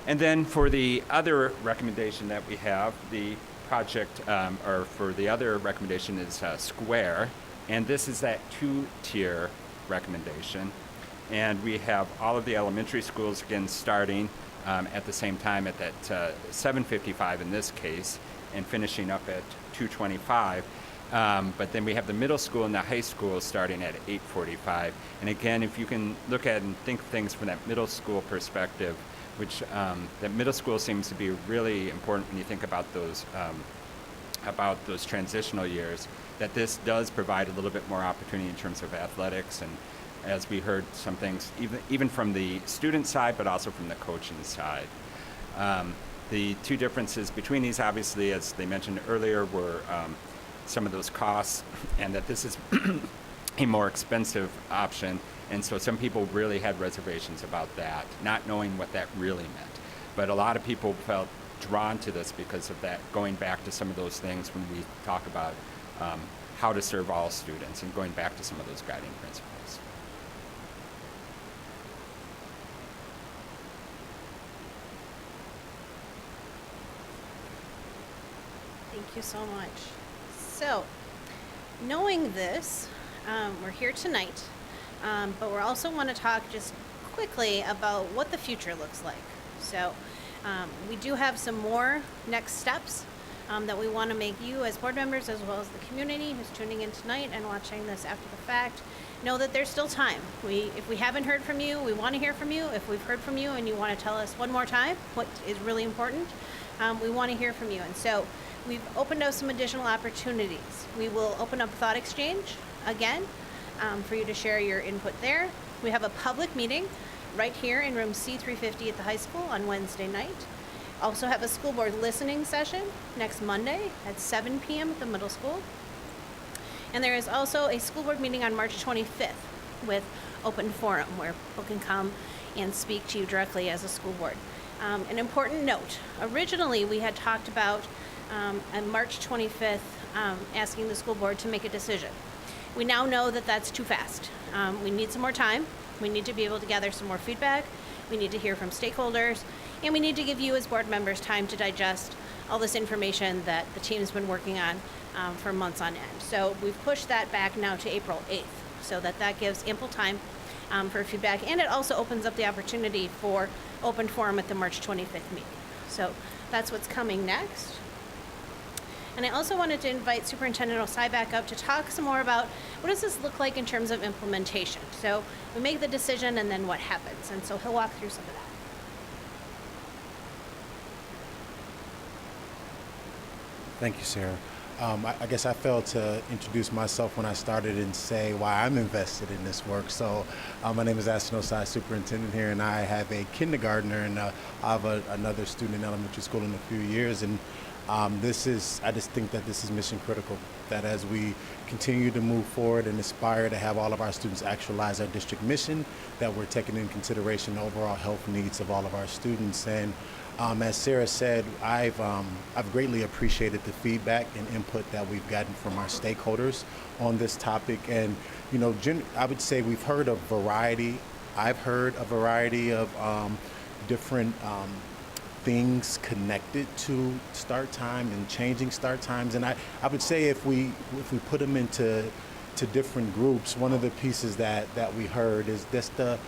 And then for the other recommendation that we have, the project, or for the other recommendation is Square, and this is that two-tier recommendation. And we have all of the elementary schools again starting at the same time at that 7:55 in this case, and finishing up at 2:25. But then we have the middle school and the high school starting at 8:45. And again, if you can look at and think things from that middle school perspective, which that middle school seems to be really important when you think about those transitional years, that this does provide a little bit more opportunity in terms of athletics, and as we heard some things even from the student side, but also from the coaching side. The two differences between these, obviously, as they mentioned earlier, were some of those costs, and that this is a more expensive option. And so some people really had reservations about that, not knowing what that really meant. But a lot of people felt drawn to this because of that, going back to some of those things when we talk about how to serve all students, and going back to some of those guiding principles. Thank you so much. So, knowing this, we're here tonight, but we also want to talk just quickly about what the future looks like. So, we do have some more next steps that we want to make you as board members, as well as the community who's tuning in tonight and watching this after the fact, know that there's still time. If we haven't heard from you, we want to hear from you. If we've heard from you and you want to tell us one more time what is really important, we want to hear from you. And so we've opened up some additional opportunities. We will open up Thought Exchange again for you to share your input there. We have a public meeting right here in room C350 at the high school on Wednesday night. Also have a school board listening session next Monday at 7 p.m. at the middle school. And there is also a school board meeting on March 25th with open forum where people can come and speak to you directly as a school board. An important note, originally we had talked about on March 25th asking the school board to make a decision. We now know that that's too fast. We need some more time. We need to be able to gather some more feedback. We need to hear from stakeholders, and we need to give you as board members time to digest all this information that the team's been working on for months on end. So we've pushed that back now to April 8th so that gives ample time for feedback, and it also opens up the opportunity for open forum at the March 25th meeting. So that's what's coming next. And I also wanted to invite Superintendent Osai back up to talk some more about what does this look like in terms of implementation. So we make the decision and then what happens. And so he'll walk through some of that. Thank you, Sarah. I guess I failed to introduce myself when I started and say why I'm invested in this work. So my name is Ashton Osai, superintendent here, and I have a kindergartner, and I have another student in elementary school in a few years. And I just think that this is mission critical, that as we continue to move forward and aspire to have all of our students actualize our district mission, that we're taking into consideration the overall health needs of all of our students. And as Sarah said, I've greatly appreciated the feedback and input that we've gotten from our stakeholders on this topic. And, you know, I would say we've heard a variety. I've heard a variety of different things connected to start time and changing start times. And I would say if we put them into different groups, one of the pieces that we heard is just the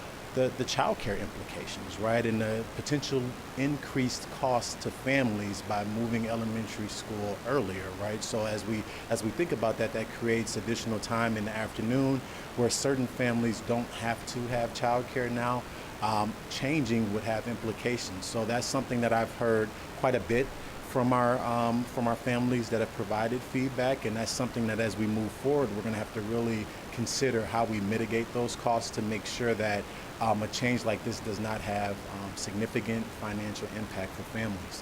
child care implications, right? And the potential increased costs to families by moving elementary school earlier, right? So as we think about that creates additional time in the afternoon where certain families don't have to have child care now. changing would have implications. So that's something that I've heard quite a bit from our families that have provided feedback, and that's something that as we move forward, we're going to have to really consider how we mitigate those costs to make sure that a change like this does not have significant financial impact for families.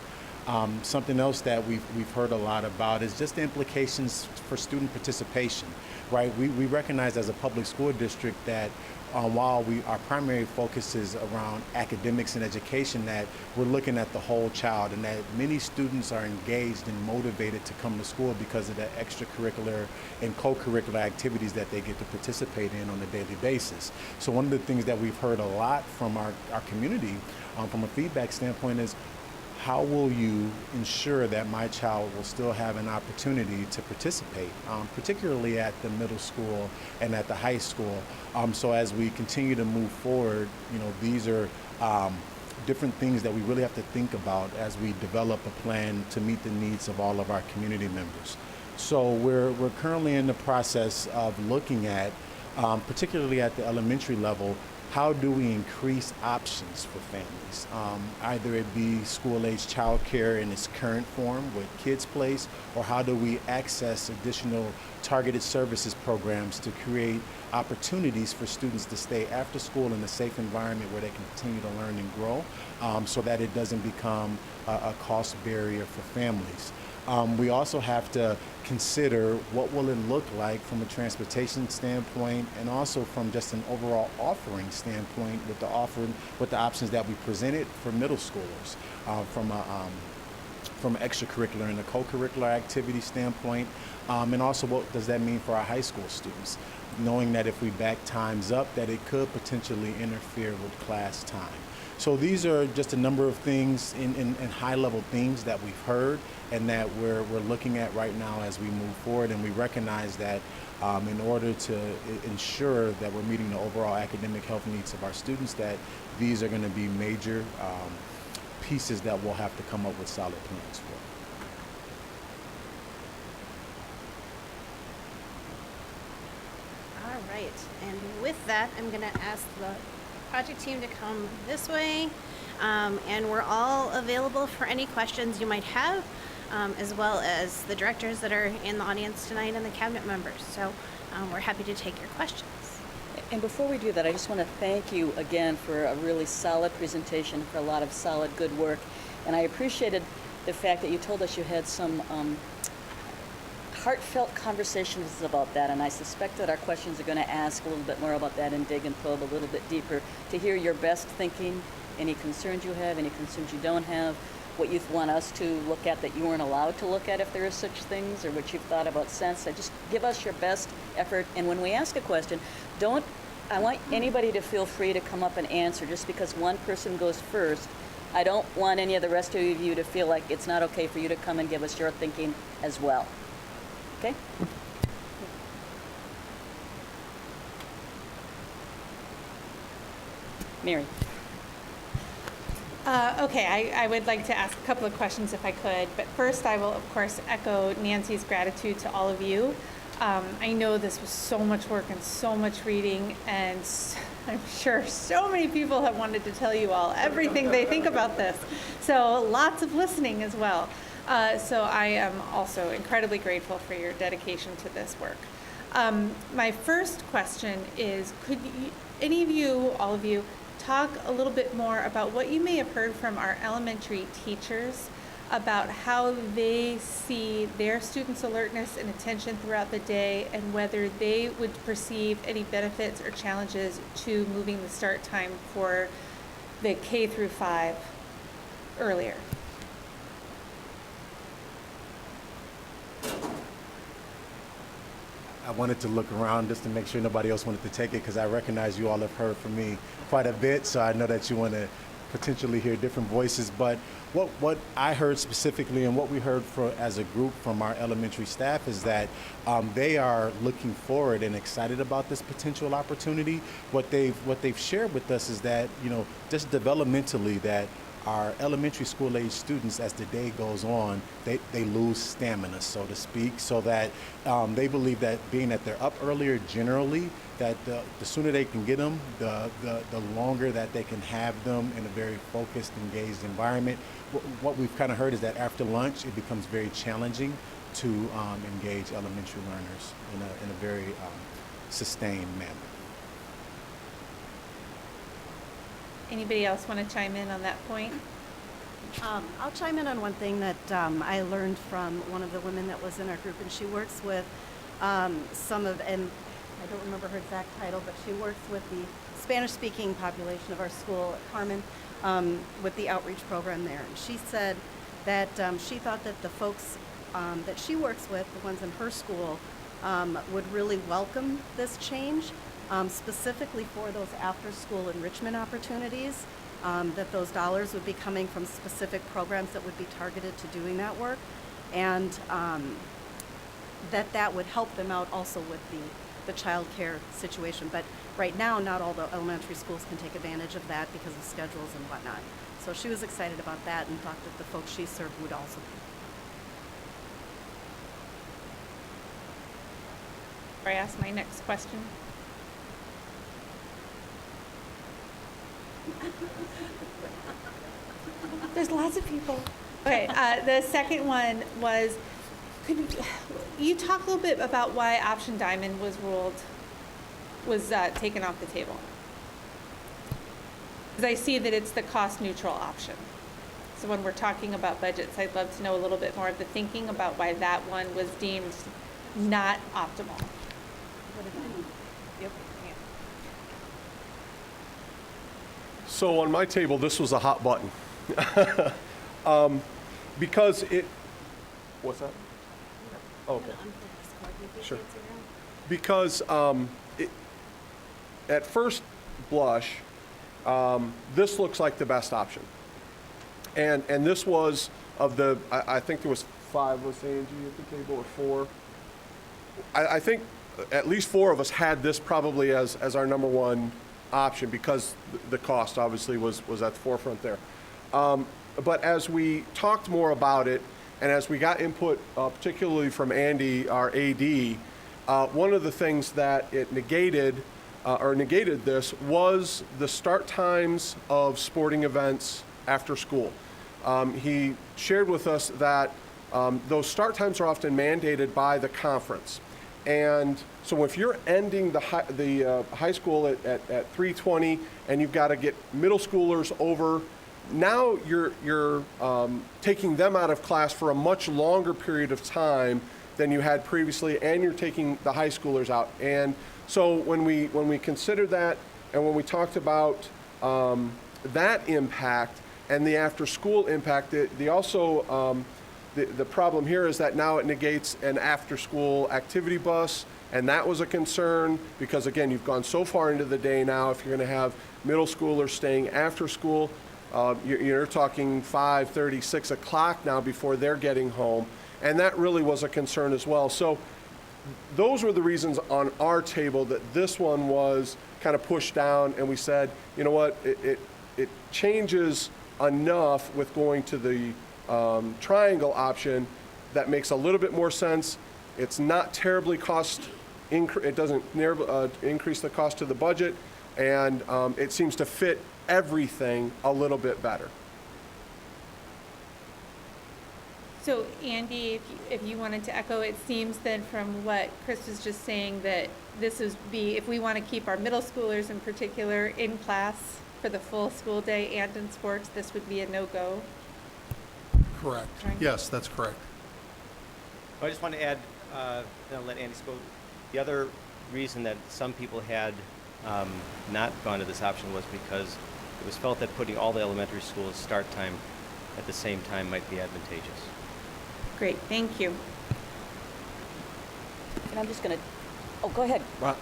Something else that we've heard a lot about is just the implications for student participation, right? We recognize as a public school district that while our primary focus is around academics and education, that we're looking at the whole child, and that many students are engaged and motivated to come to school because of the extracurricular and co-curricular activities that they get to participate in on a daily basis. So one of the things that we've heard a lot from our community from a feedback standpoint is, how will you ensure that my child will still have an opportunity to participate, particularly at the middle school and at the high school? So as we continue to move forward, these are different things that we really have to think about as we develop a plan to meet the needs of all of our community members. So we're currently in the process of looking at, particularly at the elementary level, how do we increase options for families? Either it be school-age childcare in its current form with Kids Place, or how do we access additional targeted services programs to create opportunities for students to stay after school in a safe environment where they can continue to learn and grow, so that it doesn't become a cost barrier for families. We also have to consider what will it look like from a transportation standpoint, and also from just an overall offering standpoint with the options that we presented for middle schoolers, from extracurricular and a co-curricular activity standpoint, and also what does that mean for our high school students, knowing that if we back times up, that it could potentially interfere with class time. So these are just a number of things in high-level themes that we've heard and that we're looking at right now as we move forward. And we recognize that in order to ensure that we're meeting the overall academic health needs of our students, that these are going to be major pieces that we'll have to come up with solid plans for. All right, and with that, I'm going to ask the project team to come this way, and we're all available for any questions you might have, as well as the directors that are in the audience tonight and the cabinet members. So we're happy to take your questions. And before we do that, I just want to thank you again for a really solid presentation, for a lot of solid, good work. And I appreciated the fact that you told us you had some heartfelt conversations about that, and I suspect that our questions are going to ask a little bit more about that and dig and probe a little bit deeper to hear your best thinking, any concerns you have, any concerns you don't have, what you want us to look at that you weren't allowed to look at if there are such things, or what you've thought about since. So just give us your best effort, and when we ask a question, I want anybody to feel free to come up and answer. Just because one person goes first, I don't want any of the rest of you to feel like it's not okay for you to come and give us your thinking as well. Okay? Mary. Okay, I would like to ask a couple of questions if I could, but first I will, of course, echo Nancy's gratitude to all of you. I know this was so much work and so much reading, and I'm sure so many people have wanted to tell you all everything they think about this. So lots of listening as well. So I am also incredibly grateful for your dedication to this work. My first question is, could any of you, all of you, talk a little bit more about what you may have heard from our elementary teachers about how they see their students' alertness and attention throughout the day, and whether they would perceive any benefits or challenges to moving the start time for the K through 5 earlier. I wanted to look around just to make sure nobody else wanted to take it, because I recognize you all have heard from me quite a bit, so I know that you want to potentially hear different voices. But what I heard specifically, and what we heard as a group from our elementary staff, is that they are looking forward and excited about this potential opportunity. What they've shared with us is that, just developmentally, that our elementary school age students, as the day goes on, they lose stamina, so to speak, so that they believe that being that they're up earlier generally, that the sooner they can get them, the longer that they can have them in a very focused, engaged environment. What we've kind of heard is that after lunch, it becomes very challenging to engage elementary learners in a very sustained manner. Anybody else want to chime in on that point? I'll chime in on one thing that I learned from one of the women that was in our group, and she works with some of, and I don't remember her exact title, but she works with the Spanish-speaking population of our school at Carmen with the outreach program there. And she said that she thought that the folks that she works with, the ones in her school, would really welcome this change, specifically for those after-school enrichment opportunities, that those dollars would be coming from specific programs that would be targeted to doing that work, and that would help them out also with the child care situation. But right now, not all the elementary schools can take advantage of that because of schedules and whatnot. So she was excited about that and thought that the folks she served would also be. Before I ask my next question. There's lots of people. Okay, the second one was, could you talk a little bit about why option diamond was taken off the table? Because I see that it's the cost neutral option. So when we're talking about budgets, I'd love to know a little bit more of the thinking about why that one was deemed not optimal. Yep. Yeah. So on my table, this was a hot button. Because it, what's that? Okay. Sure. Because at first blush, this looks like the best option. And this was of the, I think there was 5, was Angie at the table, or 4? I think at least 4 of us had this probably as our number one option, because the cost obviously was at the forefront there. But as we talked more about it, and as we got input, particularly from Andy, our AD, one of the things that it negated this was the start times of sporting events after school. He shared with us that those start times are often mandated by the conference. And so if you're ending the high school at 3:20 and you've got to get middle schoolers over, now you're taking them out of class for a much longer period of time than you had previously, and you're taking the high schoolers out. And so when we considered that, and when we talked about that impact and the after-school impact, the problem here is that now it negates an after-school activity bus, and that was a concern because, again, you've gone so far into the day now. If you're going to have middle schoolers staying after school, you're talking 5:30, 6 o'clock now before they're getting home, and that really was a concern as well. So those were the reasons on our table that this one was kind of pushed down, and we said, you know what, it changes enough with going to the triangle option that makes a little bit more sense. It's not terribly it doesn't increase the cost to the budget, and it seems to fit everything a little bit better. So Andy, if you wanted to echo, it seems then from what Chris was just saying that this would be, if we want to keep our middle schoolers in particular in class for the full school day and in sports, this would be a no-go. Correct. Right. Yes, that's correct. I just want to add, then I'll let Andy speak. The other reason that some people had not gone to this option was because it was felt that putting all the elementary schools' start time at the same time might be advantageous. Great, thank you. And I'm just going to, oh, go ahead. Well,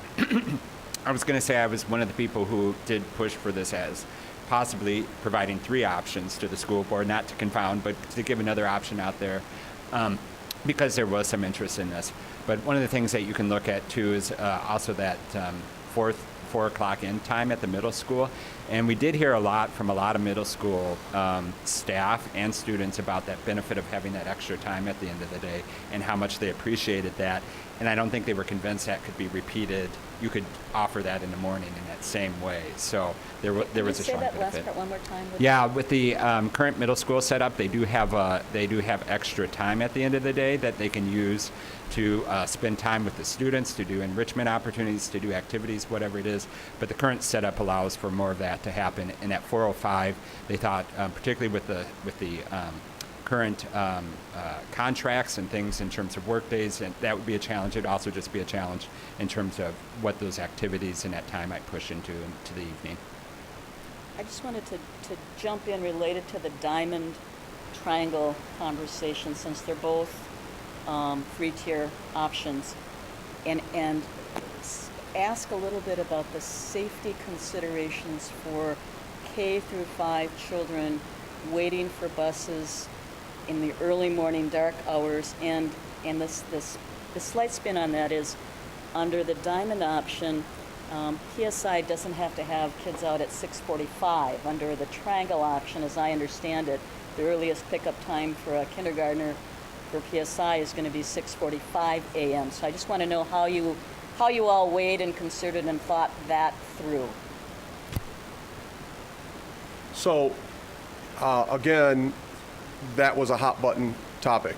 I was going to say I was one of the people who did push for this as possibly providing 3 options to the school board, not to confound, but to give another option out there, because there was some interest in this. But one of the things that you can look at too is also that 4 o'clock end time at the middle school. And we did hear a lot from a lot of middle school staff and students about that benefit of having that extra time at the end of the day and how much they appreciated that. And I don't think they were convinced that could be repeated. You could offer that in the morning in that same way. So there was a strong benefit. Can you say that last part one more time? Yeah, with the current middle school setup, they do have extra time at the end of the day that they can use to spend time with the students, to do enrichment opportunities, to do activities, whatever it is. But the current setup allows for more of that to happen. And at 405, they thought, particularly with the current contracts and things in terms of work days, and that would be a challenge. It'd also just be a challenge in terms of what those activities and that time might push into the evening. I just wanted to jump in related to the diamond triangle conversation, since they're both free tier options, and ask a little bit about the safety considerations for K through 5 children waiting for buses in the early morning dark hours, and the slight spin on that is, under the diamond option, PSI doesn't have to have kids out at 6:45. Under the triangle option, as I understand it, the earliest pickup time for a kindergartner for PSI is going to be 6:45 a.m. So I just want to know how you all weighed and considered and thought that through. So, again, that was a hot button topic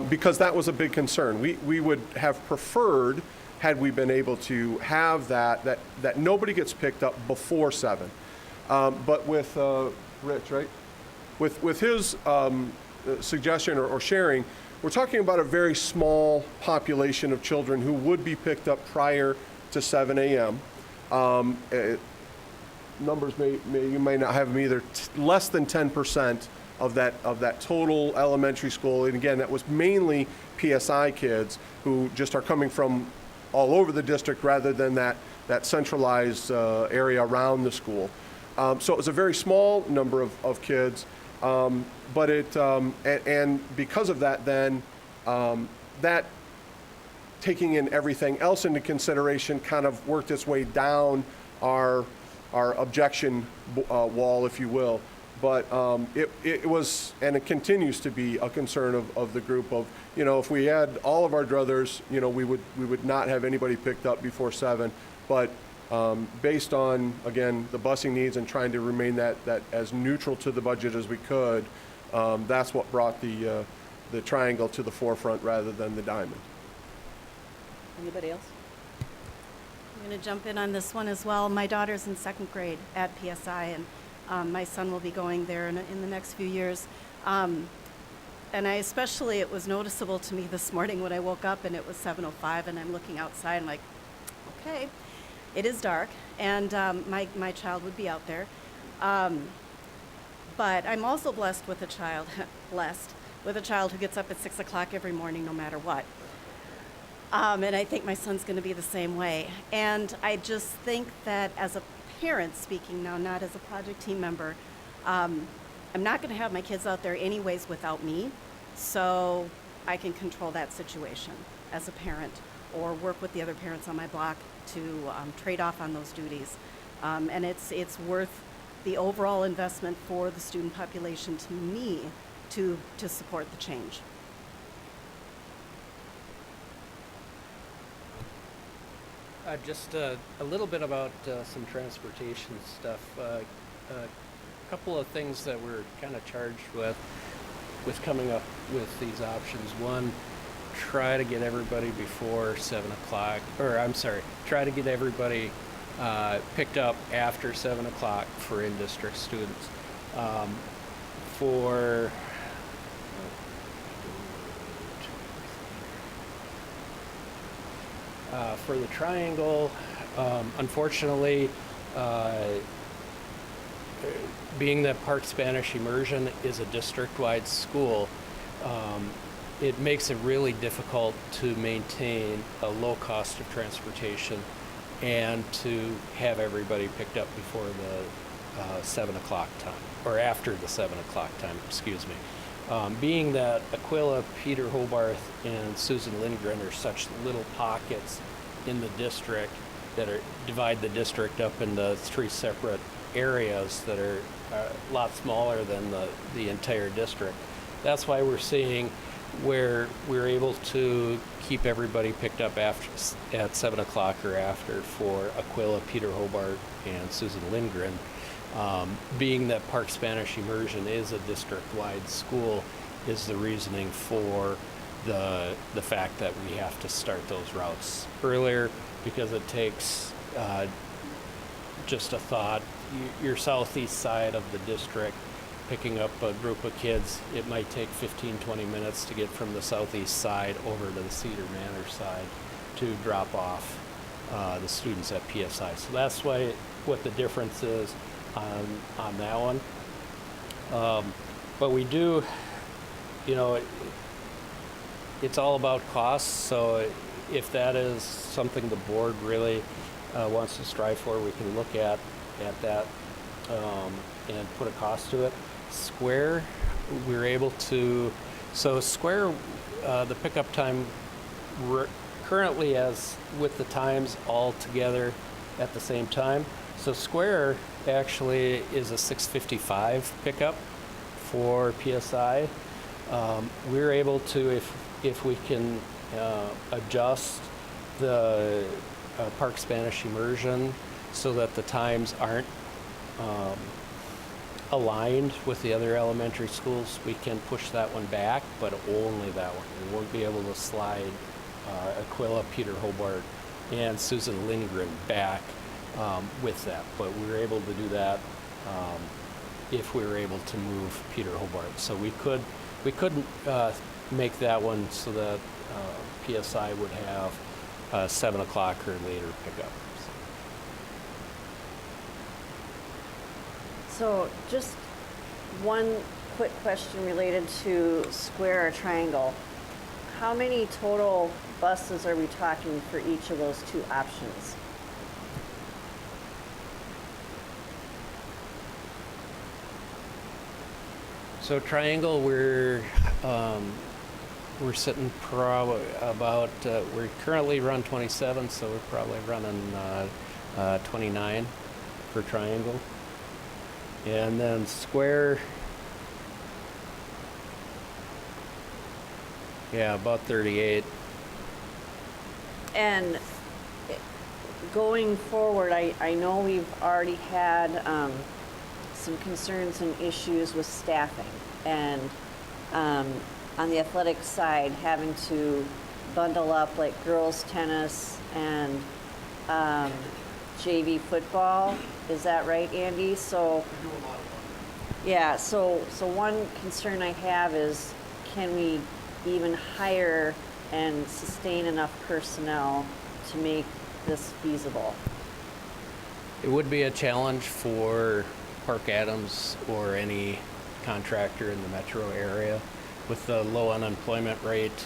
because that was a big concern. We would have preferred, had we been able to have that nobody gets picked up before 7. But with Rich, right? With his suggestion or sharing, we're talking about a very small population of children who would be picked up prior to 7 a.m. Numbers you may not have them either. Less than 10% of that total elementary school, and again, that was mainly PSI kids who just are coming from all over the district rather than that centralized area around the school. So it was a very small number of kids, but and because of that, then that taking in everything else into consideration kind of worked its way down our objection wall, if you will. But it was, and it continues to be, a concern of the group of, if we had all of our druthers, we would not have anybody picked up before 7. But based on, again, the busing needs and trying to remain that as neutral to the budget as we could, that's what brought the triangle to the forefront rather than the diamond. Anybody else? I'm going to jump in on this one as well. My daughter's in 2nd grade at PSI, and my son will be going there in the next few years. And it was noticeable to me this morning when I woke up and it was 7:05 and I'm looking outside and like, okay, it is dark, and my child would be out there. But I'm also blessed with a child who gets up at 6 o'clock every morning no matter what. And I think my son's going to be the same way. And I just think that as a parent speaking now, not as a project team member, I'm not going to have my kids out there anyways without me, so I can control that situation as a parent or work with the other parents on my block to trade off on those duties. And it's worth the overall investment for the student population to me to support the change. Just a little bit about some transportation stuff. A couple of things that we're kind of charged with coming up with these options. One, try to get everybody before 7 o'clock, try to get everybody picked up after 7 o'clock for in-district students. For the triangle, unfortunately, being that Park Spanish Immersion is a district-wide school, it makes it really difficult to maintain a low cost of transportation and to have everybody picked up before the 7 o'clock time, or after the 7 o'clock time, excuse me. Being that Aquila, Peter Hobarth, and Susan Lindgren are such little pockets in the district, divide the district up into 3 separate areas that are a lot smaller than the entire district. That's why we're seeing where we're able to keep everybody picked up at 7 o'clock or after for Aquila, Peter Hobart, and Susan Lindgren. Being that Park Spanish Immersion is a district-wide school is the reasoning for the fact that we have to start those routes earlier, because it takes, just a thought, your southeast side of the district, picking up a group of kids, it might take 15-20 minutes to get from the southeast side over to the Cedar Manor side to drop off the students at PSI. So that's what the difference is on that one. But we do, it's all about costs. So if that is something the board really wants to strive for, we can look at that and put a cost to it. Square, we're able to, so Square, the pickup time currently as with the times all together at the same time. So Square actually is a 6:55 pickup for PSI. We're able to, if we can adjust the Park Spanish Immersion so that the times aren't aligned with the other elementary schools, we can push that one back, but only that one. We won't be able to slide Aquila, Peter Hobart, and Susan Lindgren back with that. But we were able to do that if we were able to move Peter Hobart. So we could make that one so that PSI would have 7 o'clock or later pickup. So just one quick question related to square or triangle. How many total buses are we talking for each of those 2 options? So triangle, we're sitting probably about, we currently run 27, so we're probably running 29 for triangle. And then square, yeah, about 38. And going forward, I know we've already had some concerns and issues with staffing, and on the athletic side, having to bundle up like girls tennis and JV football. Is that right, Andy? So yeah, so one concern I have is, can we even hire and sustain enough personnel to make this feasible? It would be a challenge for Park Adams or any contractor in the metro area. With the low unemployment rate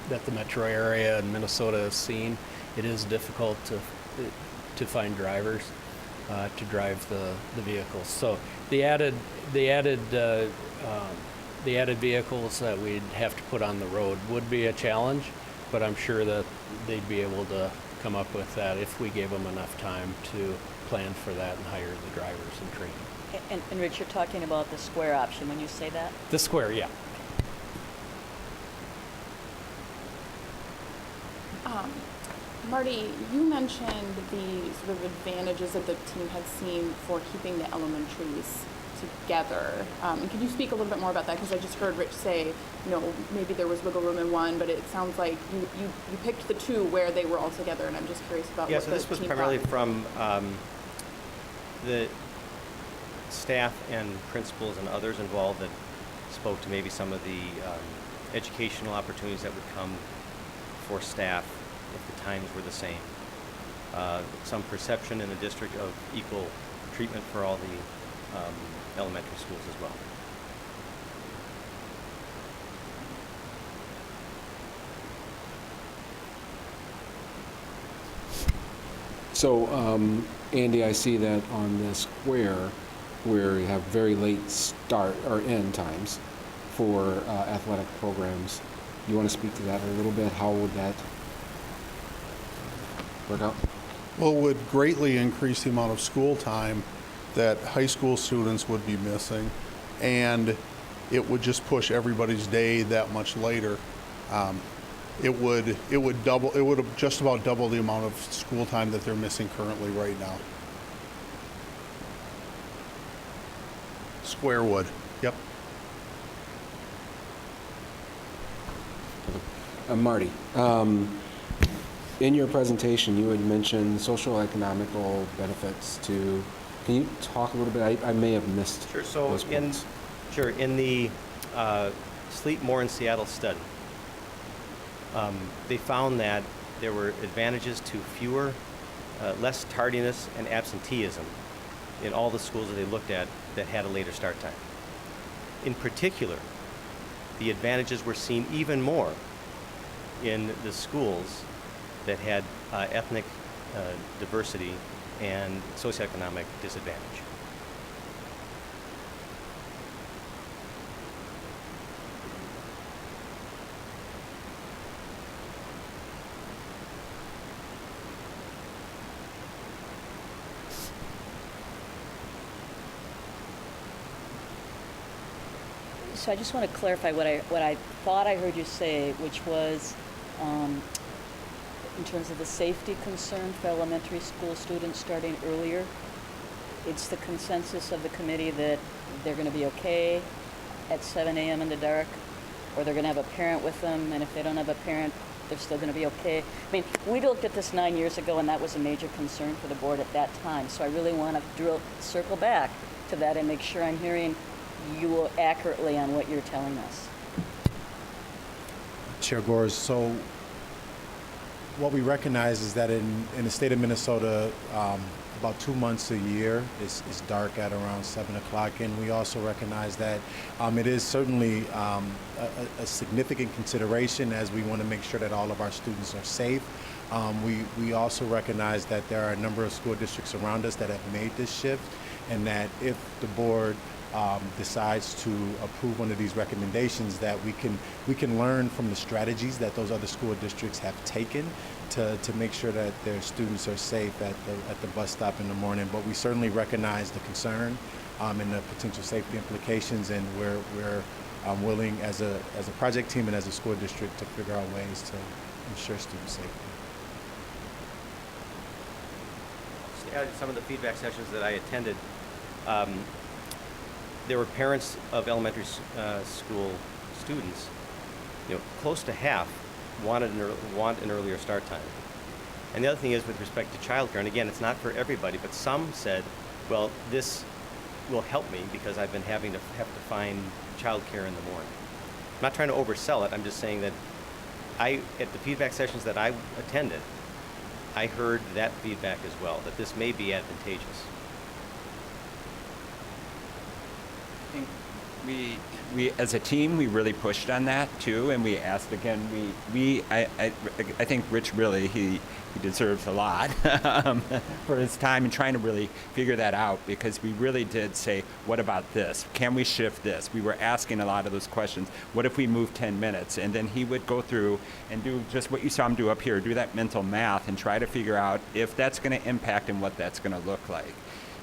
that the metro area in Minnesota has seen, it is difficult to find drivers to drive the vehicles. So the added vehicles that we'd have to put on the road would be a challenge, but I'm sure that they'd be able to come up with that if we gave them enough time to plan for that and hire the drivers and train them. And Rich, you're talking about the square option when you say that? The square, yeah. Marty, you mentioned the sort of advantages that the team had seen for keeping the elementaries together. And can you speak a little bit more about that? Because I just heard Rich say, maybe there was wiggle room in one, but it sounds like you picked the 2 where they were all together, and I'm just curious about what the team Yeah, so this was primarily thought. from the staff and principals and others involved that spoke to maybe some of the educational opportunities that would come for staff if the times were the same. Some perception in the district of equal treatment for all the elementary schools as well. So, Andy, I see that on the square where you have very late start or end times for athletic programs. You want to speak to that a little bit? How would that work out? Well, it would greatly increase the amount of school time that high school students would be missing, and it would just push everybody's day that much later. It would just about double the amount of school time that they're missing currently right now. Square wood. Yep. Marty, in your presentation, you had mentioned social economical benefits to. Can you talk a little bit? I may have missed. Sure. So those points. in the Sleep More in Seattle study, they found that there were advantages to less tardiness and absenteeism in all the schools that they looked at that had a later start time. In particular, the advantages were seen even more in the schools that had ethnic diversity and socioeconomic disadvantage. So I just want to clarify what I thought I heard you say, which was in terms of the safety concern for elementary school students starting earlier, it's the consensus of the committee that they're going to be okay at 7 a.m. in the dark, or they're going to have a parent with them, and if they don't have a parent, they're still going to be okay. I mean, we looked at this 9 years ago, and that was a major concern for the board at that time, so I really want to circle back to that and make sure I'm hearing you accurately on what you're telling us. Chair Gores, so what we recognize is that in the state of Minnesota, about 2 months a year is dark at around 7 o'clock, and we also recognize that it is certainly a significant consideration as we want to make sure that all of our students are safe. We also recognize that there are a number of school districts around us that have made this shift, and that if the board decides to approve one of these recommendations, that we can learn from the strategies that those other school districts have taken to make sure that their students are safe at the bus stop in the morning. But we certainly recognize the concern and the potential safety implications, and we're willing as a project team and as a school district to figure out ways to ensure student safety. Just to add to some of the feedback sessions that I attended, there were parents of elementary school students, close to half want an earlier start time. And the other thing is with respect to childcare, and again, it's not for everybody, but some said, well, this will help me because I've been having to find childcare in the morning. I'm not trying to oversell it, I'm just saying that at the feedback sessions that I attended, I heard that feedback as well, that this may be advantageous. We as a team, we really pushed on that too, and we asked again. I think Rich really he deserves a lot for his time in trying to really figure that out, because we really did say, what about this? Can we shift this? We were asking a lot of those questions. What if we move 10 minutes? And then he would go through and do just what you saw him do up here, do that mental math and try to figure out if that's going to impact and what that's going to look like.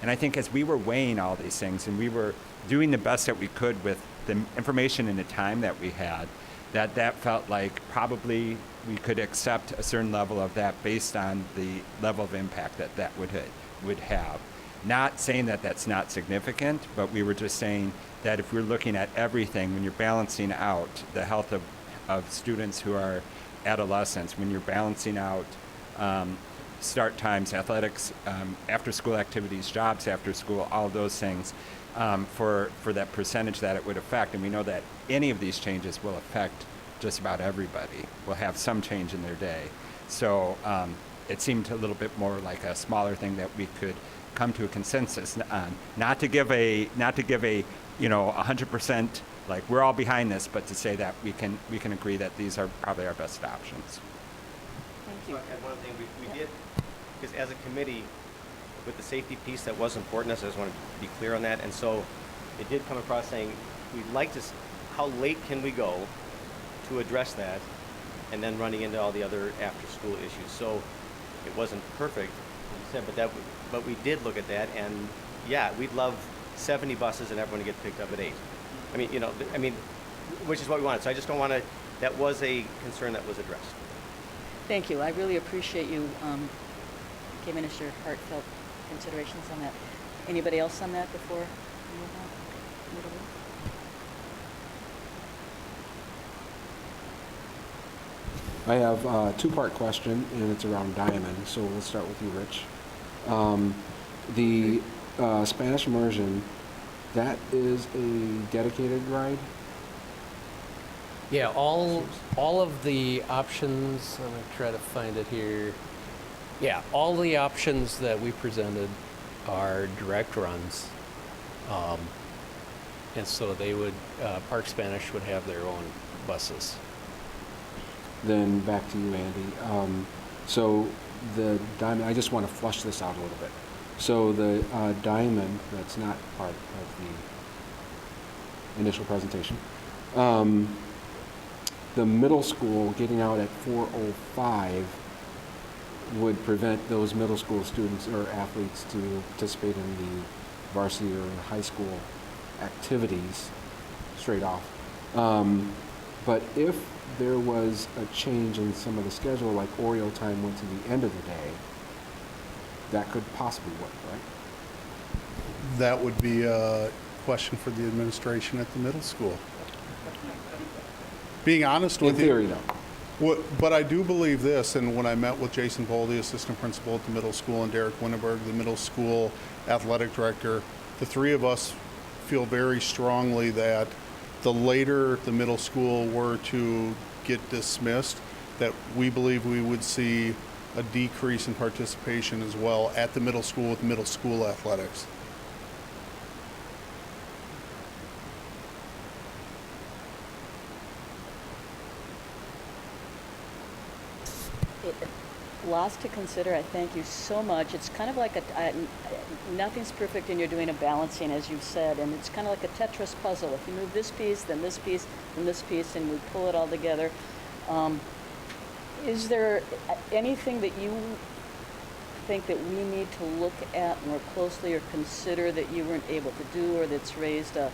And I think as we were weighing all these things and we were doing the best that we could with the information and the time that we had, that felt like probably we could accept a certain level of that based on the level of impact that would have. Not saying that that's not significant, but we were just saying that if we're looking at everything, when you're balancing out the health of students who are adolescents, when you're balancing out start times, athletics, after-school activities, jobs after school, all of those things, for that percentage that it would affect. And we know that any of these changes will affect just about everybody, will have some change in their day. So it seemed a little bit more like a smaller thing that we could come to a consensus on. Not to give a 100%, like we're all behind this, but to say that we can agree that these are probably our best options. Thank you. And one thing we did, because as a committee, with the safety piece, that was important to us. I just want to be clear on that. And so it did come across saying, we'd like to, how late can we go to address that, and then running into all the other after-school issues. So it wasn't perfect, said, but we did look at that, and yeah, we'd love 70 buses and everyone to get picked up at 8. I mean, which is what we wanted. So I just don't want to. That was a concern that was addressed. Thank you. I really appreciate you giving us your heartfelt considerations on that. Anybody else on that before we move on? Move on? I have a two-part question, and it's around Diamond, so we'll start with you, Rich. The Spanish immersion, that is a dedicated ride? Yeah, all of the options, I'm going to try to find it here. Yeah, all the options that we presented are direct runs. And so they would, Park Spanish would have their own buses. Then back to you, Andy. So the Diamond, I just want to flush this out a little bit. So the Diamond, that's not part of the initial presentation. The middle school getting out at 4:05 would prevent those middle school students or athletes to participate in the varsity or high school activities straight off. But if there was a change in some of the schedule, like Oreo time went to the end of the day, that could possibly work, right? That would be a question for the administration at the middle school. Being honest with you. In theory, though. But I do believe this, and when I met with Jason Boll, the assistant principal at the middle school, and Derek Winneberg, the middle school athletic director, the three of us feel very strongly that the later the middle school were to get dismissed, that we believe we would see a decrease in participation as well at the middle school with middle school athletics. Lots to consider. I thank you so much. It's kind of like nothing's perfect, and you're doing a balancing, as you've said, and it's kind of like a Tetris puzzle. If you move this piece, then this piece, then this piece, and we pull it all together. Is there anything that you think that we need to look at more closely or consider that you weren't able to do, or that's raised a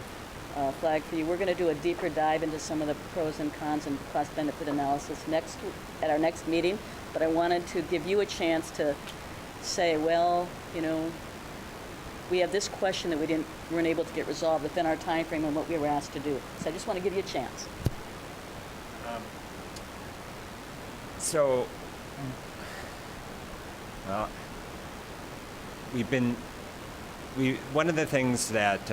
flag for you? We're going to do a deeper dive into some of the pros and cons and cost-benefit analysis at our next meeting. But I wanted to give you a chance to say, well, we have this question that we weren't able to get resolved within our time frame and what we were asked to do. So I just want to give you a chance. One of the things that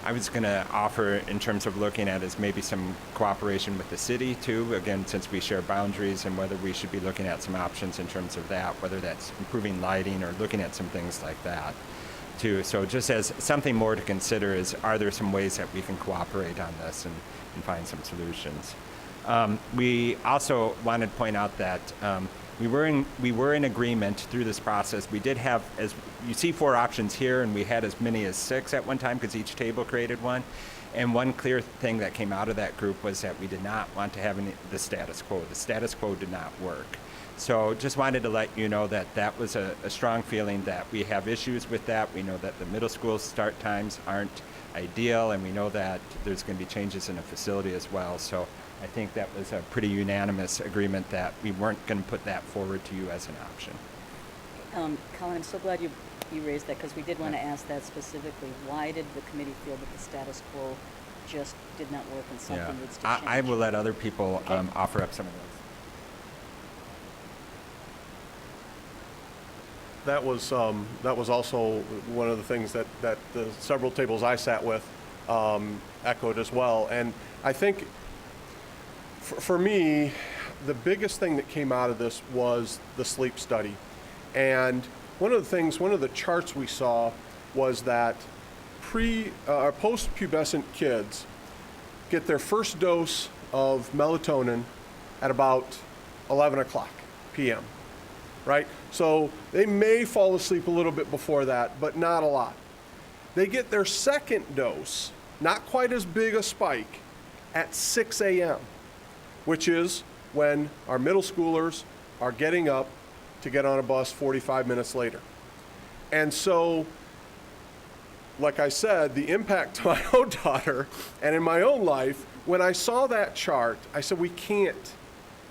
I was going to offer in terms of looking at is maybe some cooperation with the city too, again, since we share boundaries, and whether we should be looking at some options in terms of that, whether that's improving lighting or looking at some things like that too. So just as something more to consider is, are there some ways that we can cooperate on this and find some solutions? We also wanted to point out that we were in agreement through this process. We did have, as you see, 4 options here, and we had as many as 6 at one time because each table created one. And one clear thing that came out of that group was that we did not want to have the status quo. The status quo did not work. So just wanted to let you know that that was a strong feeling, that we have issues with that. We know that the middle school start times aren't ideal, and we know that there's going to be changes in the facility as well. So I think that was a pretty unanimous agreement that we weren't going to put that forward to you as an option. Colin, I'm so glad you raised that, because we did want to ask that specifically. Why did the committee feel that the status quo just did not work and something needs to change? I will let other people offer up some of those. That was also one of the things that the several tables I sat with echoed as well. And I think for me, the biggest thing that came out of this was the sleep study. And one of the charts we saw was that post-pubescent kids get their first dose of melatonin at about 11 o'clock p.m., right? So they may fall asleep a little bit before that, but not a lot. They get their second dose, not quite as big a spike, at 6 a.m., which is when our middle schoolers are getting up to get on a bus 45 minutes later. And so, like I said, the impact to my own daughter and in my own life, when I saw that chart, I said, we can't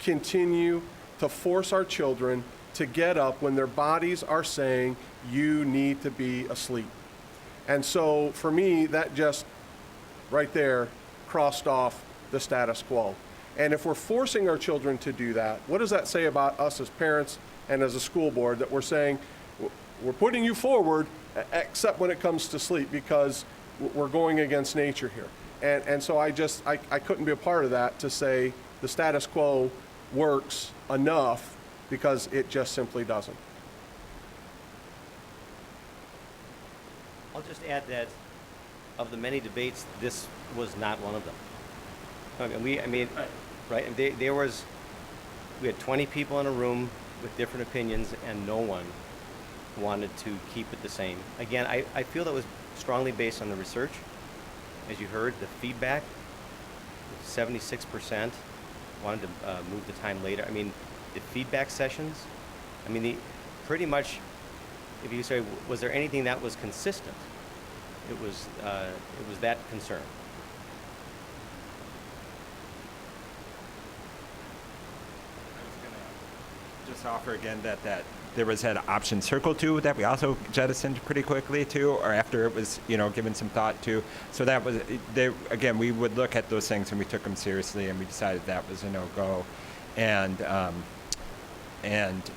continue to force our children to get up when their bodies are saying, you need to be asleep. And so for me, that just right there crossed off the status quo. And if we're forcing our children to do that, what does that say about us as parents and as a school board, that we're saying, we're putting you forward, except when it comes to sleep, because we're going against nature here. And so I couldn't be a part of that, to say the status quo works enough, because it just simply doesn't. I'll just add that of the many debates, this was not one of them. We had 20 people in a room with different opinions, and no one wanted to keep it the same. Again, I feel that was strongly based on the research. As you heard, the feedback, 76% wanted to move the time later. I mean, the feedback sessions, pretty much, if you say, was there anything that was consistent? It was that concern. Just offer again that there was that option circle too that we also jettisoned pretty quickly too, or after it was given some thought to. So that was again, we would look at those things and we took them seriously, and we decided that was a no-go. And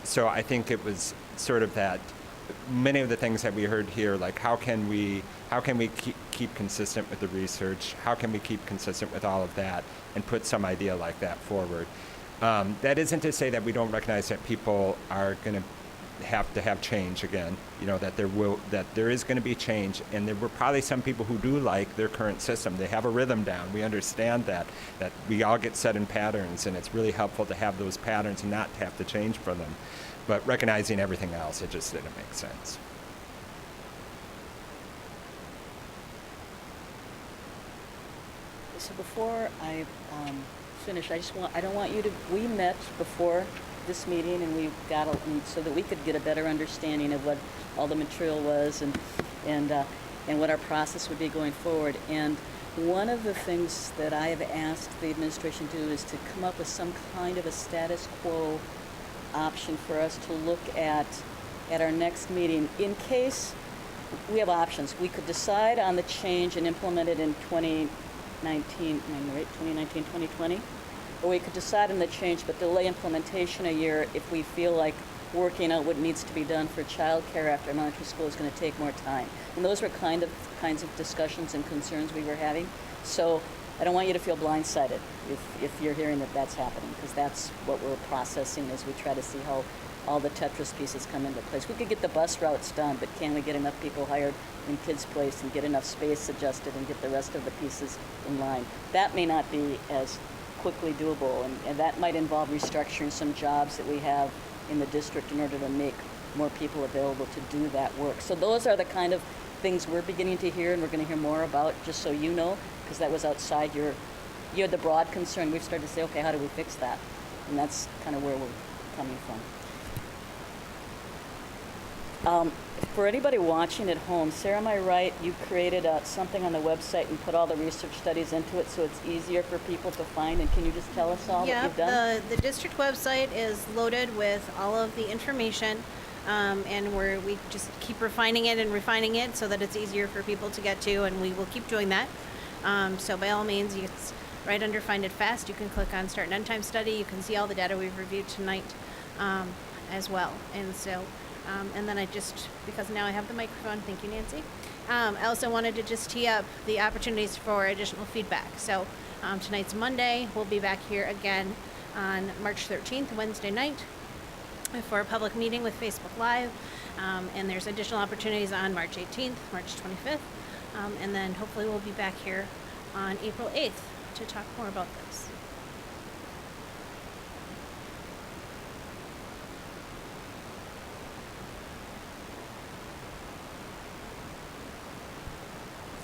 so I think it was sort of that many of the things that we heard here, like how can we keep consistent with the research, how can we keep consistent with all of that, and put some idea like that forward. That isn't to say that we don't recognize that people are going to have change again, that there is going to be change, and there were probably some people who do like their current system. They have a rhythm down. We understand that we all get set in patterns, and it's really helpful to have those patterns and not have to change for them. But recognizing everything else, it just didn't make sense. So before I finish, I don't want you to, we met before this meeting, and we got so that we could get a better understanding of what all the material was and what our process would be going forward. And one of the things that I have asked the administration to do is to come up with some kind of a status quo option for us to look at our next meeting, in case we have options. We could decide on the change and implement it in 2020, or we could decide on the change but delay implementation a year if we feel like working out what needs to be done for childcare after elementary school is going to take more time. And those were kinds of discussions and concerns we were having. So I don't want you to feel blindsided if you're hearing that that's happening, because that's what we're processing as we try to see how all the Tetris pieces come into place. We could get the bus routes done, but can we get enough people hired in Kids Place and get enough space adjusted and get the rest of the pieces in line? That may not be as quickly doable, and that might involve restructuring some jobs that we have in the district in order to make more people available to do that work. So those are the kind of things we're beginning to hear, and we're going to hear more about, just so you know, because that was outside you had the broad concern. We've started to say, okay, how do we fix that? And that's kind of where we're coming from. For anybody watching at home, Sarah, am I right? You created something on the website and put all the research studies into it so it's easier for people to find. And can you just tell us all what you've done? Yeah, the district website is loaded with all of the information, and we just keep refining it so that it's easier for people to get to, and we will keep doing that. So by all means, it's right under Find It Fast. You can click on Start and End Time Study. You can see all the data we've reviewed tonight as well. And so, and then because now I have the microphone, thank you, Nancy. I also wanted to just tee up the opportunities for additional feedback. So tonight's Monday. We'll be back here again on March 13th, Wednesday night, for a public meeting with Facebook Live. And there's additional opportunities on March 18th, March 25th. And then hopefully we'll be back here on April 8th to talk more about this.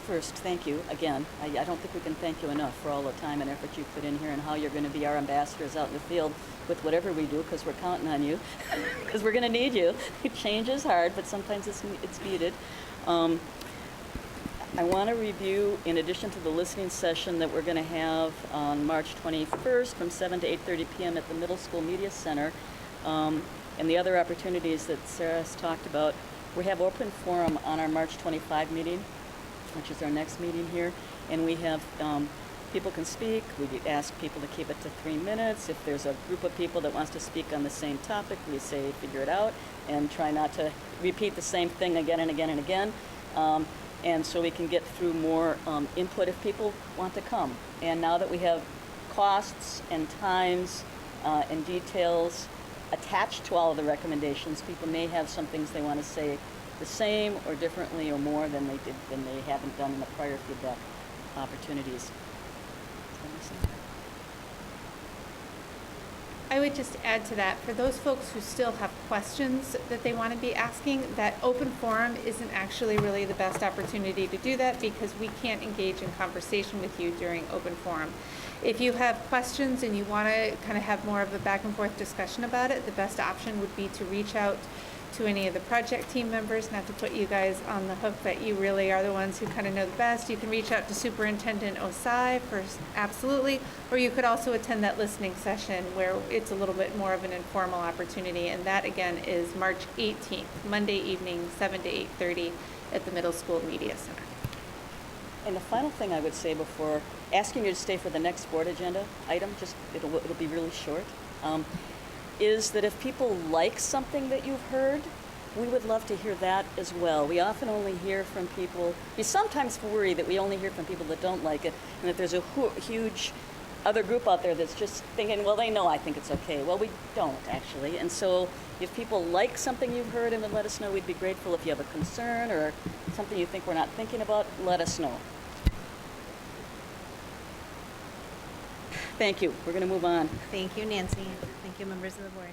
For first, thank you again. I don't think we can thank you enough for all the time and effort you put in here and how you're going to be our ambassadors out in the field with whatever we do, because we're counting on you, because we're going to need you. Change is hard, but sometimes it's needed. I want to review, in addition to the listening session that we're going to have on March 21st from 7 to 8:30 p.m. at the Middle School Media Center, and the other opportunities that Sarah has talked about. We have open forum on our March 25 meeting, which is our next meeting here, and we have people can speak. We ask people to keep it to 3 minutes. If there's a group of people that wants to speak on the same topic, we say figure it out and try not to repeat the same thing again and again and again. And so we can get through more input if people want to come. And now that we have costs and times and details attached to all of the recommendations, people may have some things they want to say the same or differently or more than they haven't done in the prior feedback opportunities. I would just add to that, for those folks who still have questions that they want to be asking, that open forum isn't actually really the best opportunity to do that because we can't engage in conversation with you during open forum. If you have questions and you want to kind of have more of a back and forth discussion about it, the best option would be to reach out to any of the project team members, not to put you guys on the hook, but you really are the ones who kind of know the best. You can reach out to Superintendent Osai for absolutely, or you could also attend that listening session where it's a little bit more of an informal opportunity, and that again is March 18th, Monday evening, 7 to 8:30 at the Middle School Media Center. And the final thing I would say before asking you to stay for the next board agenda item, just it'll be really short, is that if people like something that you've heard, we would love to hear that as well. We often only hear from people, we sometimes worry that we only hear from people that don't like it, and that there's a huge other group out there that's just thinking, well, they know I think it's okay. Well, we don't, actually. And so if people like something you've heard and would let us know, we'd be grateful. If you have a concern or something you think we're not thinking about, let us know. Thank you. We're going to move on. Thank you, Nancy. Thank you, members of the board.